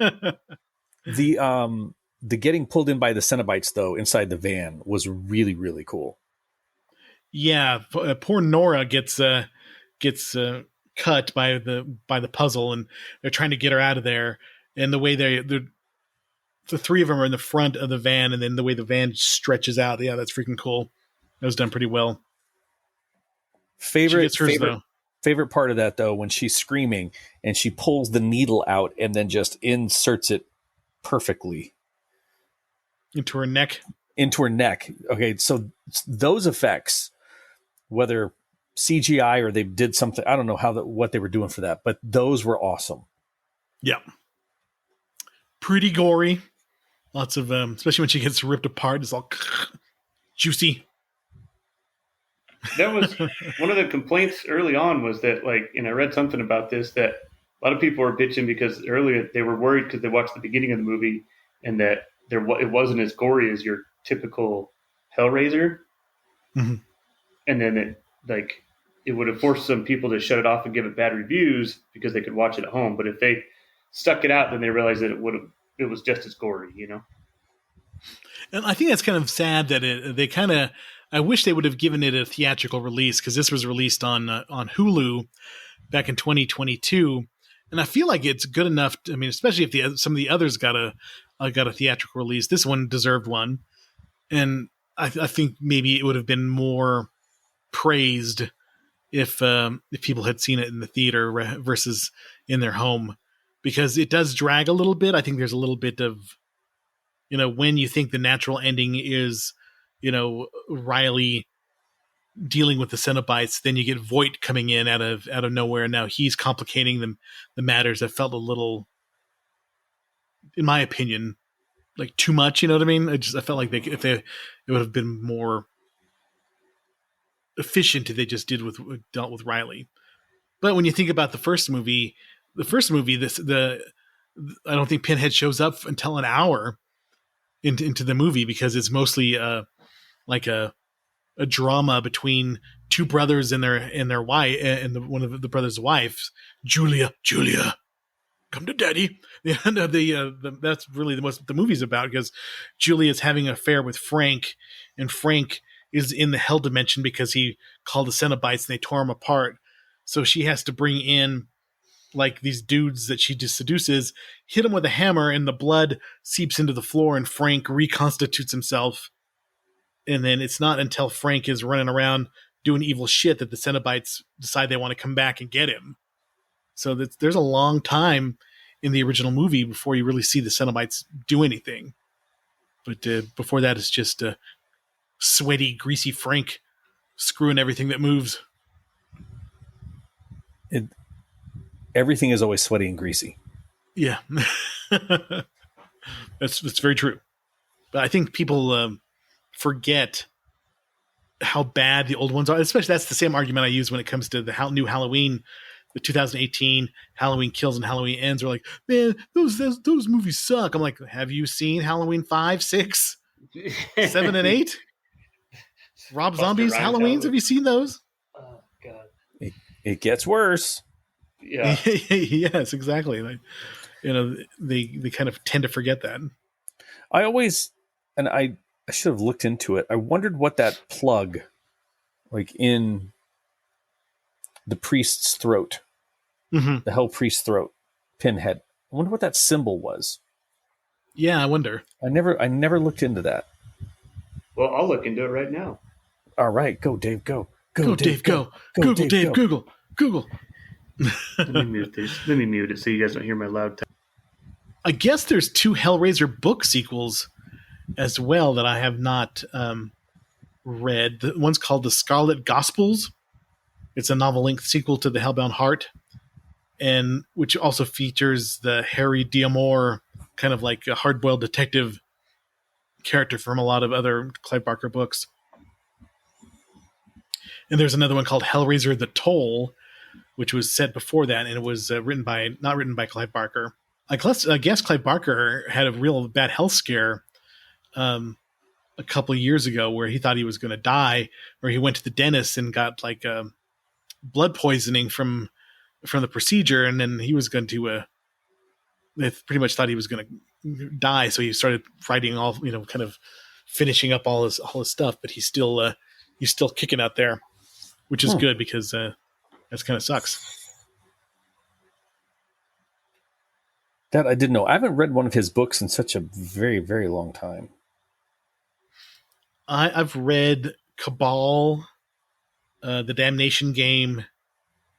The getting pulled in by the Cenobites though inside the van was really, really cool. Yeah, poor Nora gets cut by the puzzle, and they're trying to get her out of there. And the way the three of them are in the front of the van, and then the way the van stretches out, yeah, that's freaking cool. That was done pretty well. Favorite part of that though, when she's screaming and she pulls the needle out and then just inserts it perfectly into her neck. Okay, so those effects, whether CGI or they did something, I don't know what they were doing for that, but those were awesome. Yeah, pretty gory. Lots of especially when she gets ripped apart, it's all juicy. That was one of the complaints early on, was that I read something about this, that A lot of people were bitching because earlier they were worried because they watched the beginning of the movie and that it wasn't as gory as your typical Hellraiser, Mhm. and then it would have forced some people to shut it off and give it bad reviews because they could watch it at home. But if they stuck it out, then they realized that it was just as gory, you know. And I think that's kind of sad that they kind of. I wish they would have given it a theatrical release because this was released on Hulu back in 2022, and I feel like it's good enough. I mean, especially if some of the others got a theatrical release, this one deserved one, and I think maybe it would have been more praised if people had seen it in the theater versus in their home, because it does drag a little bit. I think there's a little bit of, when you think the natural ending is, Riley dealing with the Cenobites, then you get Voight coming in out of nowhere, and now he's complicating the matters. That felt a little, in my opinion, like too much. You know what I mean? I felt like it would have been more efficient if they just dealt with Riley. But when you think about the first movie, I don't think Pinhead shows up until an hour into the movie, because it's mostly like a drama between two brothers and their wife, and one of the brothers' wives, Julia, come to daddy. And that's really the movie's about, because Julia is having an affair with Frank, and Frank is in the hell dimension because he called the Cenobites and they tore him apart. So she has to bring in like these dudes that she just seduces, hit him with a hammer, and the blood seeps into the floor, and Frank reconstitutes himself. And then it's not until Frank is running around doing evil shit that the Cenobites decide they want to come back and get him. So there's a long time in the original movie before you really see the Cenobites do anything. But before that, it's just sweaty, greasy Frank screwing everything that moves. Everything is always sweaty and greasy. Yeah. That's very true. But I think people forget how bad the old ones are. Especially, that's the same argument I use when it comes to the new Halloween, the 2018 Halloween Kills and Halloween Ends. Are like, man, those movies suck. I'm like, have you seen Halloween 5, 6, 7, and 8? Rob Zombie's Halloweens? Have you seen those? Oh God, it gets worse. Yeah. Yes, exactly. Like, they kind of tend to forget that. I should have looked into it. I wondered what that plug, like in the priest's throat, the hell priest's throat, Pinhead. I wonder what that symbol was. Yeah, I wonder. I never looked into that. Well, I'll look into it right now. All right, go Dave, go. Go Dave, go. Google, Dave, go. Google. Let me mute this. Let me mute it so you guys don't hear my loud type. I guess there's 2 Hellraiser book sequels as well that I have not read. The one's called The Scarlet Gospels. It's a novel-length sequel to The Hellbound Heart, and which also features the Harry D'Amour, kind of like a hard-boiled detective character from a lot of other Clive Barker books. And there's another one called Hellraiser: The Toll, which was set before that, and it was not written by Clive Barker. I guess Clive Barker had a real bad health scare a couple of years ago where he thought he was going to die, or he went to the dentist and got like blood poisoning from the procedure, and then he was going to they pretty much thought he was going to die, so he started writing all, kind of finishing up all his stuff, but he's still kicking out there, which is good, because that's kind of sucks. That I didn't know. I haven't read one of his books in such a very, very long time. I've read Cabal, The Damnation Game,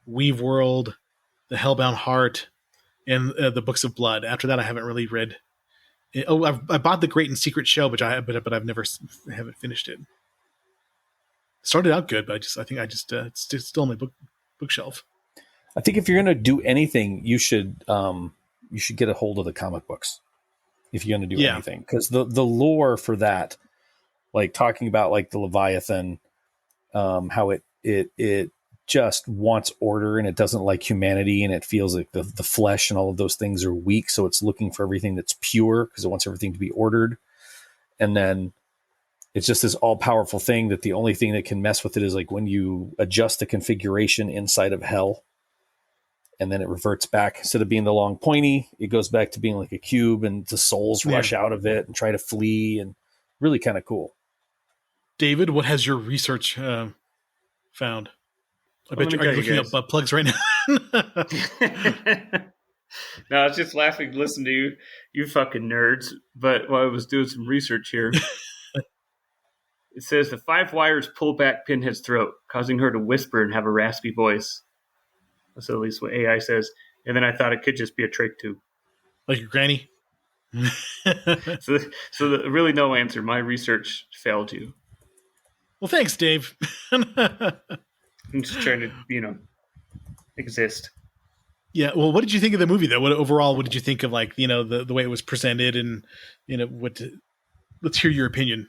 Weave World, The Hellbound Heart, and the Books of Blood. After that, I haven't really read. I bought The Great and Secret Show, but I've haven't finished it. Started out good, but I think it's still on my bookshelf. I think if you're going to do anything, you should get a hold of the comic books if you're going to do anything, because the lore for that, like talking about like the Leviathan, how it just wants order, and it doesn't like humanity, and it feels like the flesh and all of those things are weak. So it's looking for everything that's pure because it wants everything to be ordered. And then it's just this all powerful thing that the only thing that can mess with it is like when you adjust the configuration inside of hell, and then it reverts back. Instead of being the long pointy, it goes back to being like a cube, and the souls rush out of it and try to flee, and really kind of cool. David, what has your research found? I bet you're looking up butt plugs right now. No, I was just laughing to listen to you fucking nerds. But while I was doing some research here, it says the 5 wires pull back Pinhead's throat, causing her to whisper and have a raspy voice. That's at least what AI says. And then I thought it could just be a trick too. Like your granny? So really no answer. My research failed you. Well, thanks, Dave. I'm just trying to, exist. Yeah. Well, what did you think of the movie, though? What did you think of, like, the way it was presented, and let's hear your opinion.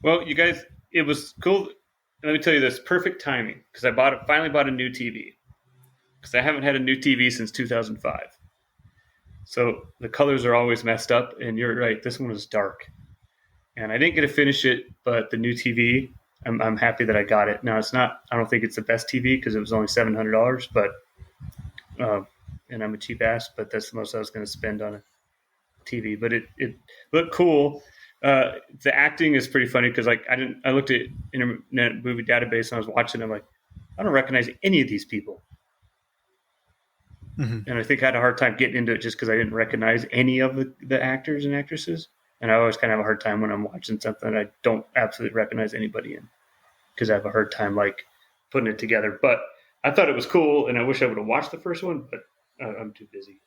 Well, you guys, it was cool. Let me tell you this: perfect timing, because I finally bought a new TV, because I haven't had a new TV since 2005. So the colors are always messed up, and you're right. This one was dark, and I didn't get to finish it. But the new TV, I'm happy that I got it. Now it's not. I don't think it's the best TV because it was only $700, but and I'm a cheap ass. But that's the most I was going to spend on a TV. But it looked cool. The acting is pretty funny because I looked at Internet Movie Database and I was watching. I'm like, I don't recognize any of these people. Mm-hmm. And I think I had a hard time getting into it just because I didn't recognize any of the actors and actresses. And I always kind of have a hard time when I'm watching something I don't absolutely recognize anybody in, because I have a hard time like putting it together. But I thought it was cool, and I wish I would have watched the first one, but I'm too busy.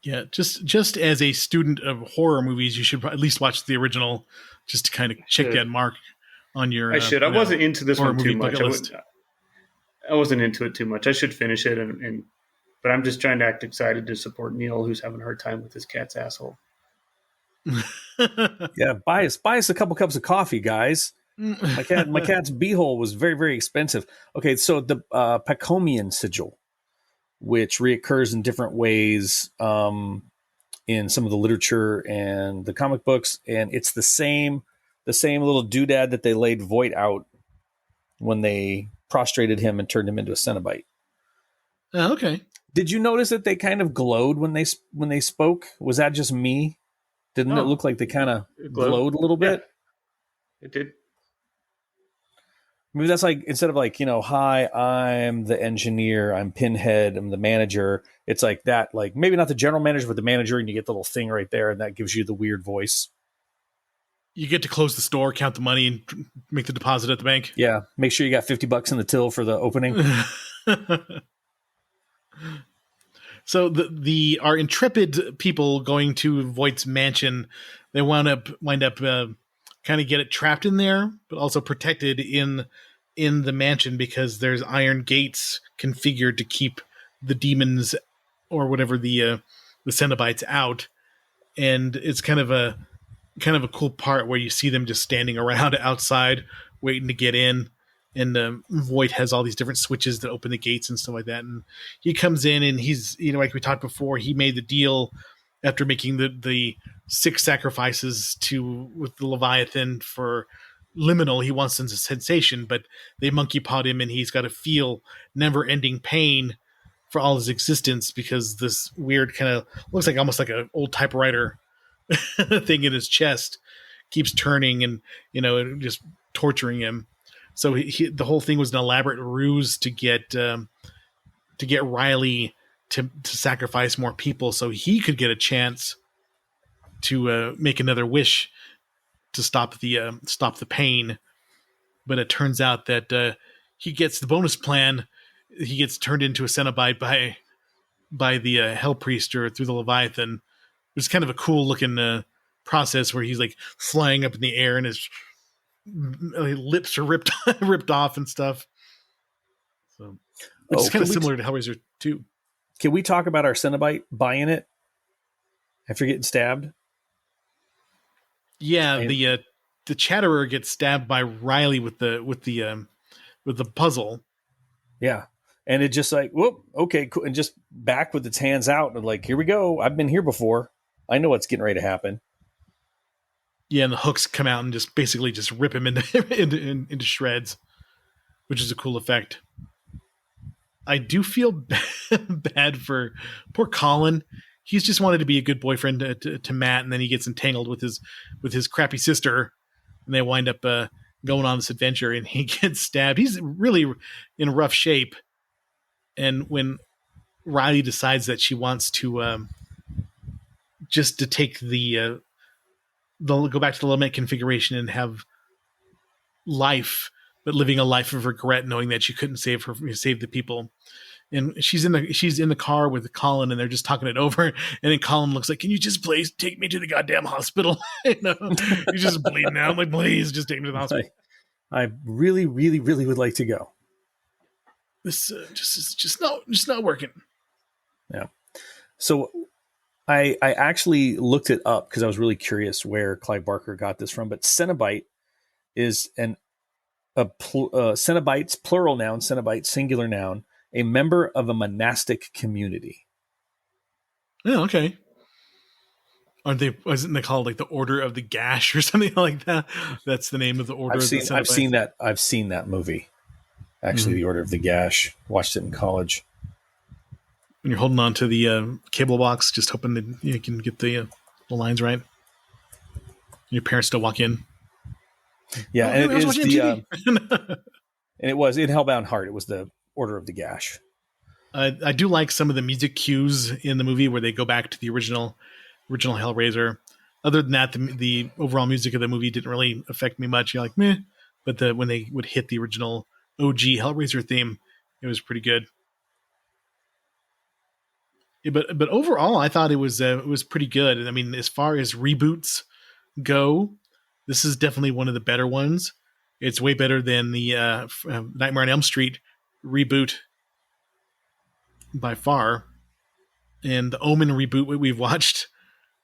Yeah, just as a student of horror movies, you should at least watch the original just to kind of check that mark on your. I should. I wasn't into this one too much. I wasn't into it too much. I should finish it, but I'm just trying to act excited to support Neil, who's having a hard time with his cat's asshole. Yeah, buy us a couple cups of coffee, guys. My cat's beehole was very, very expensive. Okay, so the Pacomian sigil, which reoccurs in different ways in some of the literature and the comic books, and it's the same little doodad that they laid Voight out when they prostrated him and turned him into a Cenobite. Oh, okay. Did you notice that they kind of glowed when they spoke? Was that just me? Didn't it look like they kind of glowed a little bit? It did. Maybe that's like, instead of like, hi, I'm the engineer, I'm Pinhead, I'm the manager. It's like that, like maybe not the general manager, but the manager, and you get the little thing right there, and that gives you the weird voice. You get to close the store, count the money, and make the deposit at the bank. Yeah, make sure you got $50 in the till for the opening. So our intrepid people going to Voight's mansion, they wind up kind of get it trapped in there, but also protected in the mansion because there's iron gates configured to keep the demons or whatever the Cenobites out. And it's kind of a cool part where you see them just standing around outside waiting to get in. And Voight has all these different switches that open the gates and stuff like that. And he comes in, and he's, like we talked before, he made the deal after making the 6 sacrifices with the Leviathan for liminal. He wants a sensation, but they monkey pawed him, and he's got to feel never-ending pain for all his existence because this weird kind of looks like almost like an old typewriter thing in his chest keeps turning and, just torturing him. So the whole thing was an elaborate ruse to get Riley to sacrifice more people so he could get a chance to make another wish to stop the pain. But it turns out that he gets the bonus plan. He gets turned into a Cenobite by the Hell Priest or through the Leviathan. It's kind of a cool looking process where he's like flying up in the air and his lips are ripped off and stuff. So it's kind of similar to Hellraiser 2. Can we talk about our Cenobite buying it after getting stabbed? Yeah, the Chatterer gets stabbed by Riley with the puzzle. Yeah, And it just like, whoop, okay, cool. And just back with its hands out and like, here we go. I've been here before. I know what's getting ready to happen. Yeah, and the hooks come out and just basically just rip him into into shreds, which is a cool effect. I do feel bad for poor Colin. He's just wanted to be a good boyfriend to Matt, and then he gets entangled with his crappy sister, and they wind up going on this adventure, and he gets stabbed. He's really in rough shape, and when Riley decides that she wants to just to take they'll go back to the lament configuration and have life, but living a life of regret, knowing that she couldn't save the people. And she's in the car with Colin, and they're just talking it over. And then Colin looks like, "Can you just please take me to the goddamn hospital?" He's just bleeding out. I'm like, "Please, just take me to the hospital." I really, really, really would like to go. This just not working. Yeah. So I actually looked it up because I was really curious where Clive Barker got this from. But Cenobite is Cenobites, plural noun, Cenobite, singular noun, a member of a monastic community. Oh, okay. Wasn't they called like the Order of the Gash or something like that? That's the name of the Order. I've seen that movie. Actually, The Order of the Gash. Watched it in college. And you're holding on to the cable box, just hoping that you can get the lines right. Your parents still walk in. Yeah, and it is the and it was in Hellbound Heart. It was the Order of the Gash. I do like some of the music cues in the movie where they go back to the original Hellraiser. Other than that, the overall music of the movie didn't really affect me much. You're like, meh. But when they would hit the original OG Hellraiser theme, it was pretty good. Yeah, but overall, I thought it was pretty good. And I mean, as far as reboots go, this is definitely one of the better ones. It's way better than the Nightmare on Elm Street reboot by far. And the Omen reboot we've watched,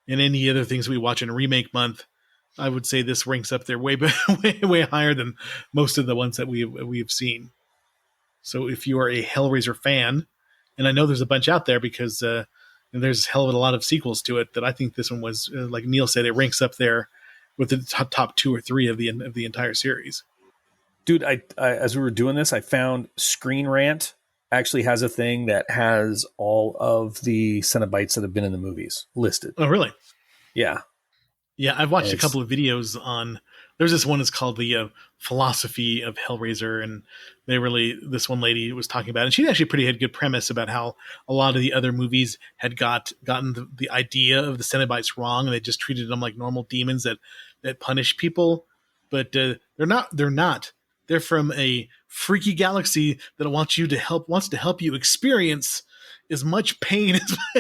and any other things we watch in remake month, I would say this ranks up there way higher than most of the ones that we have seen. So if you are a Hellraiser fan, and I know there's a bunch out there because there's a hell of a lot of sequels to it, that I think this one was, like Neil said, it ranks up there with the top 2 or 3 of the entire series. Dude, I as we were doing this, I found Screen Rant actually has a thing that has all of the Cenobites that have been in the movies listed. Oh, really? Yeah. Yeah, I've watched a couple of videos on. There's this one that's called the Philosophy of Hellraiser, and this one lady was talking about it, and she actually had good premise about how a lot of the other movies had gotten the idea of the Cenobites wrong, and they just treated them like normal demons that punish people, but they're not. They're from a freaky galaxy that wants to help you experience as much pain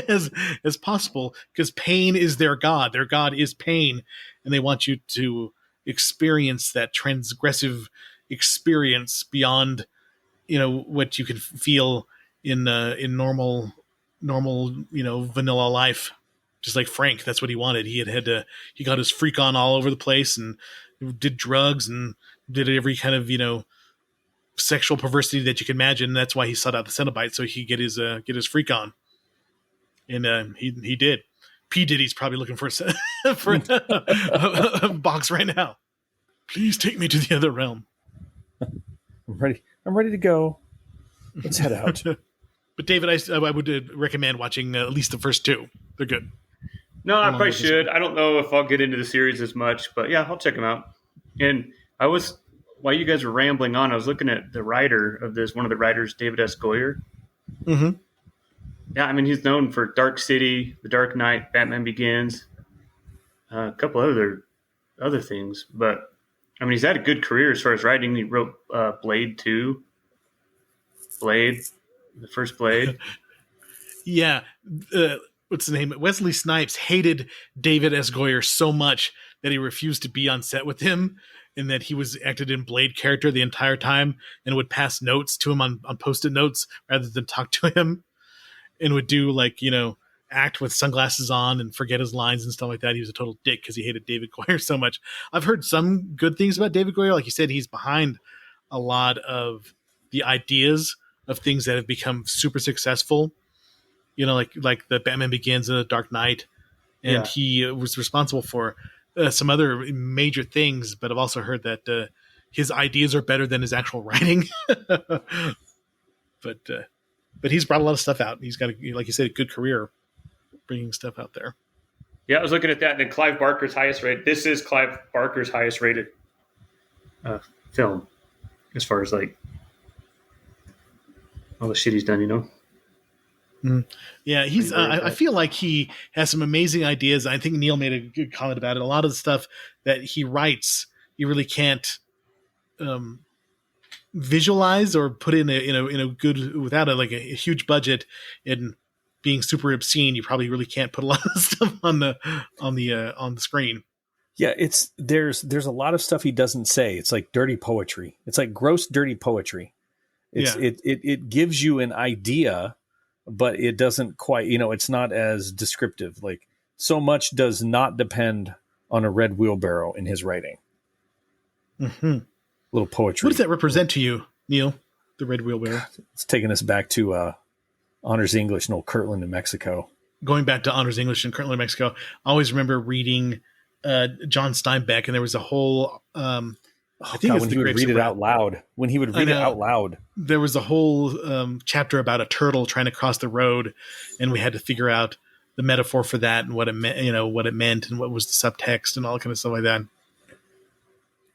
as possible, because pain is their god. Their god is pain, and they want you to experience that transgressive experience beyond what you can feel in normal vanilla life. Just like Frank, that's what he wanted. He got his freak on all over the place and did drugs and did every kind of sexual perversity that you can imagine. That's why he sought out the Cenobite, so he could get his freak on, and he did. P. Diddy's probably looking for a box right now. Please take me to the other realm. I'm ready to go. Let's head out. But David, I would recommend watching at least the first 2. They're good. No, I probably should. I don't know if I'll get into the series as much, but yeah, I'll check them out. And while you guys were rambling on, I was looking at the writer of this, one of the writers, David S. Goyer. Mm-hmm. Yeah, I mean, he's known for Dark City, The Dark Knight, Batman Begins, a couple other things. But, I mean, he's had a good career as far as writing. He wrote Blade 2, the first Blade. Yeah. What's the name? Wesley Snipes hated David S. Goyer so much that he refused to be on set with him, and that he was acted in Blade character the entire time and would pass notes to him on Post-it notes rather than talk to him, and would do act with sunglasses on and forget his lines and stuff like that. He was a total dick because he hated David Goyer so much. I've heard some good things about David Goyer. Like you said, he's behind a lot of the ideas of things that have become super successful. You know, like the Batman Begins and the Dark Knight, and he was responsible for some other major things. But I've also heard that his ideas are better than his actual writing. but he's brought a lot of stuff out. He's got, like you said, a good career bringing stuff out there. Yeah, I was looking at that, and then Clive Barker's highest rated. This is Clive Barker's highest rated film, as far as like all the shit he's done. You know. Yeah, he's. I feel like he has some amazing ideas. I think Neil made a good comment about it. A lot of the stuff that he writes, you really can't visualize or put in a good, without a huge budget and being super obscene. You probably really can't put a lot of stuff on the screen. Yeah, there's a lot of stuff he doesn't say. It's like dirty poetry. It's like gross, dirty poetry. It gives you an idea, but it doesn't quite, it's not as descriptive. Like, so much does not depend on a red wheelbarrow in his writing. Mm-hmm. Little poetry. What does that represent to you, Neil? The red wheelbarrow? It's taking us back to Honors English in old Kirtland, New Mexico. Going back to Honors English in Kirtland, New Mexico, I always remember reading John Steinbeck, and there was a whole... I think when he would read it out loud. When he would read it out loud. There was a whole chapter about a turtle trying to cross the road, and we had to figure out the metaphor for that and what it meant, what it meant, and what was the subtext and all kind of stuff like that.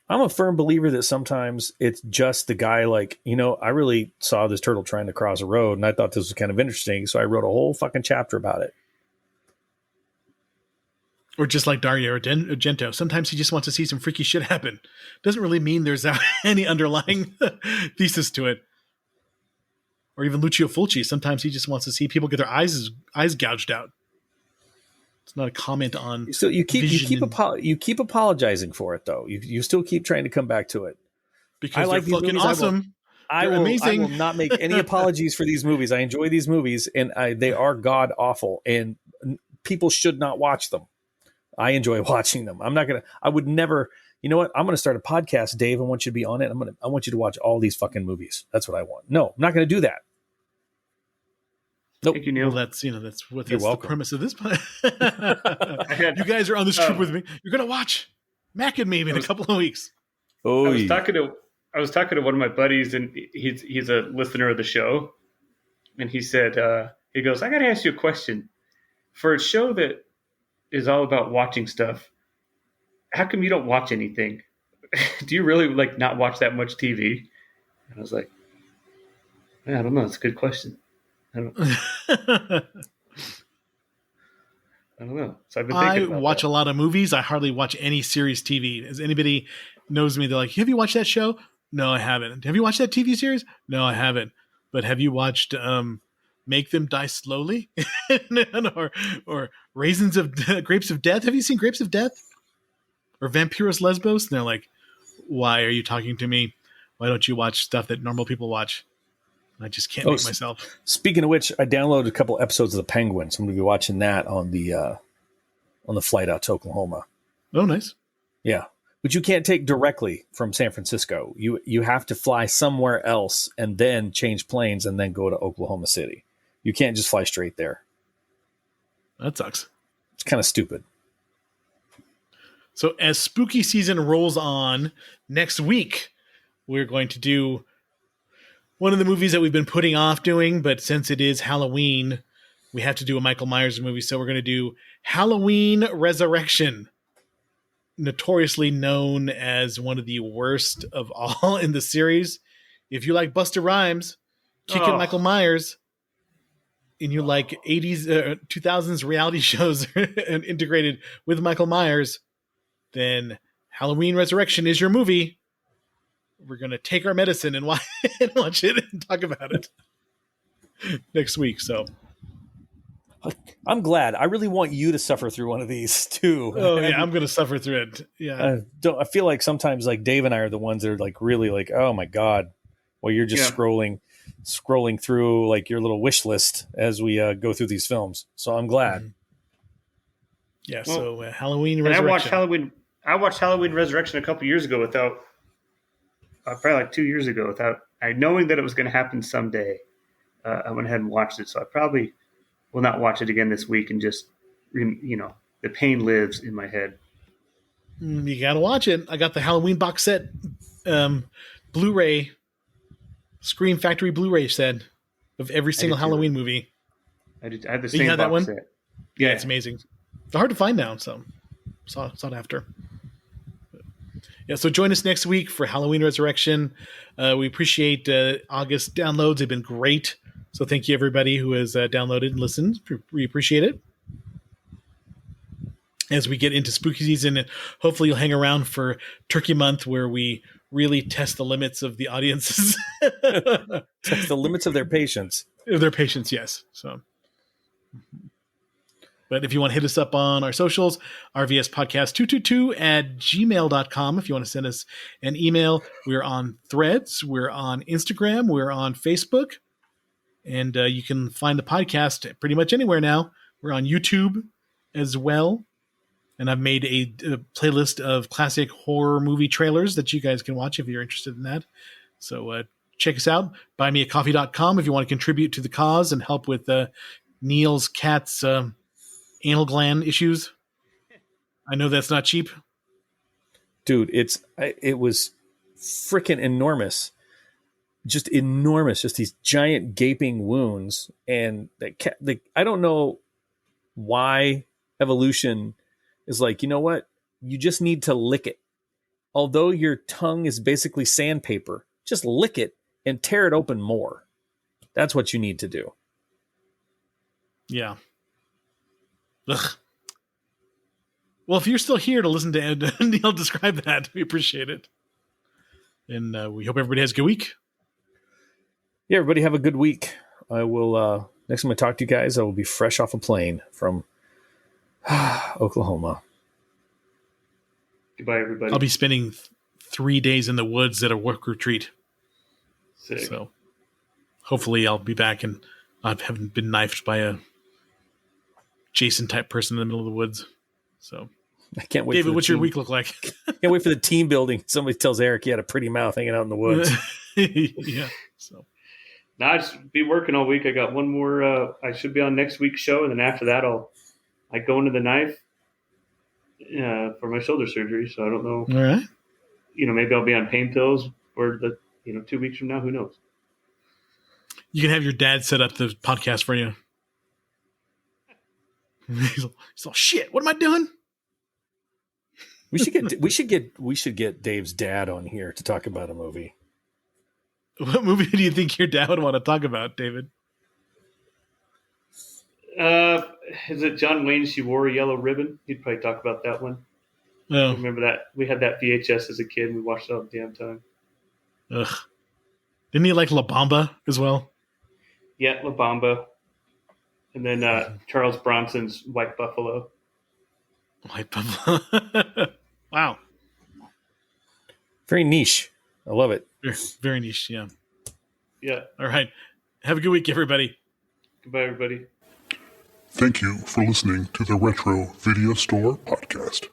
I'm a firm believer that sometimes it's just the guy I really saw this turtle trying to cross a road, and I thought this was kind of interesting, so I wrote a whole fucking chapter about it. Or just like Dario Argento. Sometimes he just wants to see some freaky shit happen. Doesn't really mean there's any underlying thesis to it. Or even Lucio Fulci. Sometimes he just wants to see people get their eyes gouged out. It's not a comment on. So you keep apologizing for it, though. You still keep trying to come back to it. Because they're fucking awesome. I will not make any apologies for these movies. I enjoy these movies, and they are god awful, and people should not watch them. I enjoy watching them. I would never, you know what? I'm going to start a podcast, Dave. I want you to be on it. I want you to watch all these fucking movies. That's what I want. No, I'm not going to do that. Nope. Thank you, Neil. Well, that's the premise of this. You guys are on this trip Oh. with me. You're going to watch Mac and Me in a couple of weeks. Oh, I was talking to one of my buddies, and he's a listener of the show, and he said, he goes, I got to ask you a question. For a show that is all about watching stuff, how come you don't watch anything? Do you really not watch that much TV? And I was like, I don't know. It's a good question. I don't know. So I've been thinking about watch that. a lot of movies. I hardly watch any series TV. As anybody knows me, they're like, have you watched that show? No, I haven't. Have you watched that TV series? No, I haven't. But have you watched Make Them Die Slowly? or Grapes of Death? Have you seen Grapes of Death? Or Vampiros Lesbos? And they're like, why are you talking to me? Why don't you watch stuff that normal people watch? I just can't make myself. Speaking of which, I downloaded a couple episodes of The Penguin, so I'm going to be watching that on the flight out to Oklahoma. Oh, nice. Yeah, but you can't take directly from San Francisco. You have to fly somewhere else and then change planes and then go to Oklahoma City. You can't just fly straight there. That sucks. It's kind of stupid. So as spooky season rolls on, next week we're going to do one of the movies that we've been putting off doing, but since it is Halloween, we have to do a Michael Myers movie. So we're going to do Halloween Resurrection, notoriously known as one of the worst of all in the series. If you like Busta Rhymes, kicking Michael Myers, and you like 80s, 2000s reality shows and integrated with Michael Myers, then Halloween Resurrection is your movie. We're going to take our medicine and watch it and talk about it next week. So I'm glad. I really want you to suffer through one of these too. Oh yeah, I'm going to suffer through it. Yeah. I feel like sometimes Dave and I are the ones that are really oh my God, well, you're just scrolling through your little wish list as we go through these films. So I'm glad. Mm-hmm. Yeah. Well, so Halloween Resurrection. I watched Halloween Resurrection a couple years ago without, probably 2 years ago without knowing that it was going to happen someday, I went ahead and watched it. So I probably will not watch it again this week, and just, the pain lives in my head. You gotta watch it. I got the Halloween box set, Blu-ray, Scream Factory Blu-ray set of every single Halloween movie. I had the You same had that box one? set. Yeah, it's amazing. They're hard to find now, so sought after. Yeah, so join us next week for Halloween Resurrection. We appreciate August downloads. They've been great. So thank you, everybody who has downloaded and listened. We appreciate it. As we get into spooky season, and hopefully you'll hang around for Turkey Month, where we really test the limits of the audiences. Test the limits of their patience. Of their patience, yes. So, but if you want to hit us up on our socials, rvspodcast222@gmail.com. If you want to send us an email, we're on Threads, we're on Instagram, we're on Facebook, and you can find the podcast pretty much anywhere now. We're on YouTube as well. And I've made a playlist of classic horror movie trailers that you guys can watch if you're interested in that. So check us out. Buymeacoffee.com if you want to contribute to the cause and help with Neil's cat's anal gland issues. I know that's not cheap. Dude, it was freaking enormous. Just enormous. Just these giant gaping wounds. And I don't know why evolution is like, you know what? You just need to lick it. Although your tongue is basically sandpaper, just lick it and tear it open more. That's what you need to do. Yeah. Ugh. Well, if you're still here to listen to Neil describe that, we appreciate it. And we hope everybody has a good week. Yeah, everybody have a good week. I will, next time I talk to you guys, I will be fresh off a plane from Oklahoma. Goodbye, everybody. I'll be spending 3 days in the woods at a work retreat. Sick. So hopefully I'll be back and I haven't been knifed by a Jason type person in the middle of the woods. So I can't wait. David, what's your week look like? Can't wait for the team building. Somebody tells Eric he had a pretty mouth hanging out in the woods. Yeah. So Now I just be working all week. I got one more. I should be on next week's show, and then after that, I go into the knife for my shoulder surgery. So I don't know. all right. Maybe I'll be on pain pills for 2 weeks from now. Who knows? You can have your dad set up the podcast for you. He's all shit. What am I doing? We should get Dave's dad on here to talk about a movie. What movie do you think your dad would want to talk about, David? Is it John Wayne? She wore a yellow ribbon. He'd probably talk about that one. Oh, Remember that? We had that VHS as a kid. And we watched it all the damn time. ugh. Didn't he like La Bamba as well? Yeah, La Bamba. And then Charles Bronson's White Buffalo. White Bamba. Wow. Very niche. I love it. Very niche, yeah. Yeah. All right. Have a good week, everybody. Goodbye, everybody. Thank you for listening to the Retro Video Store Podcast.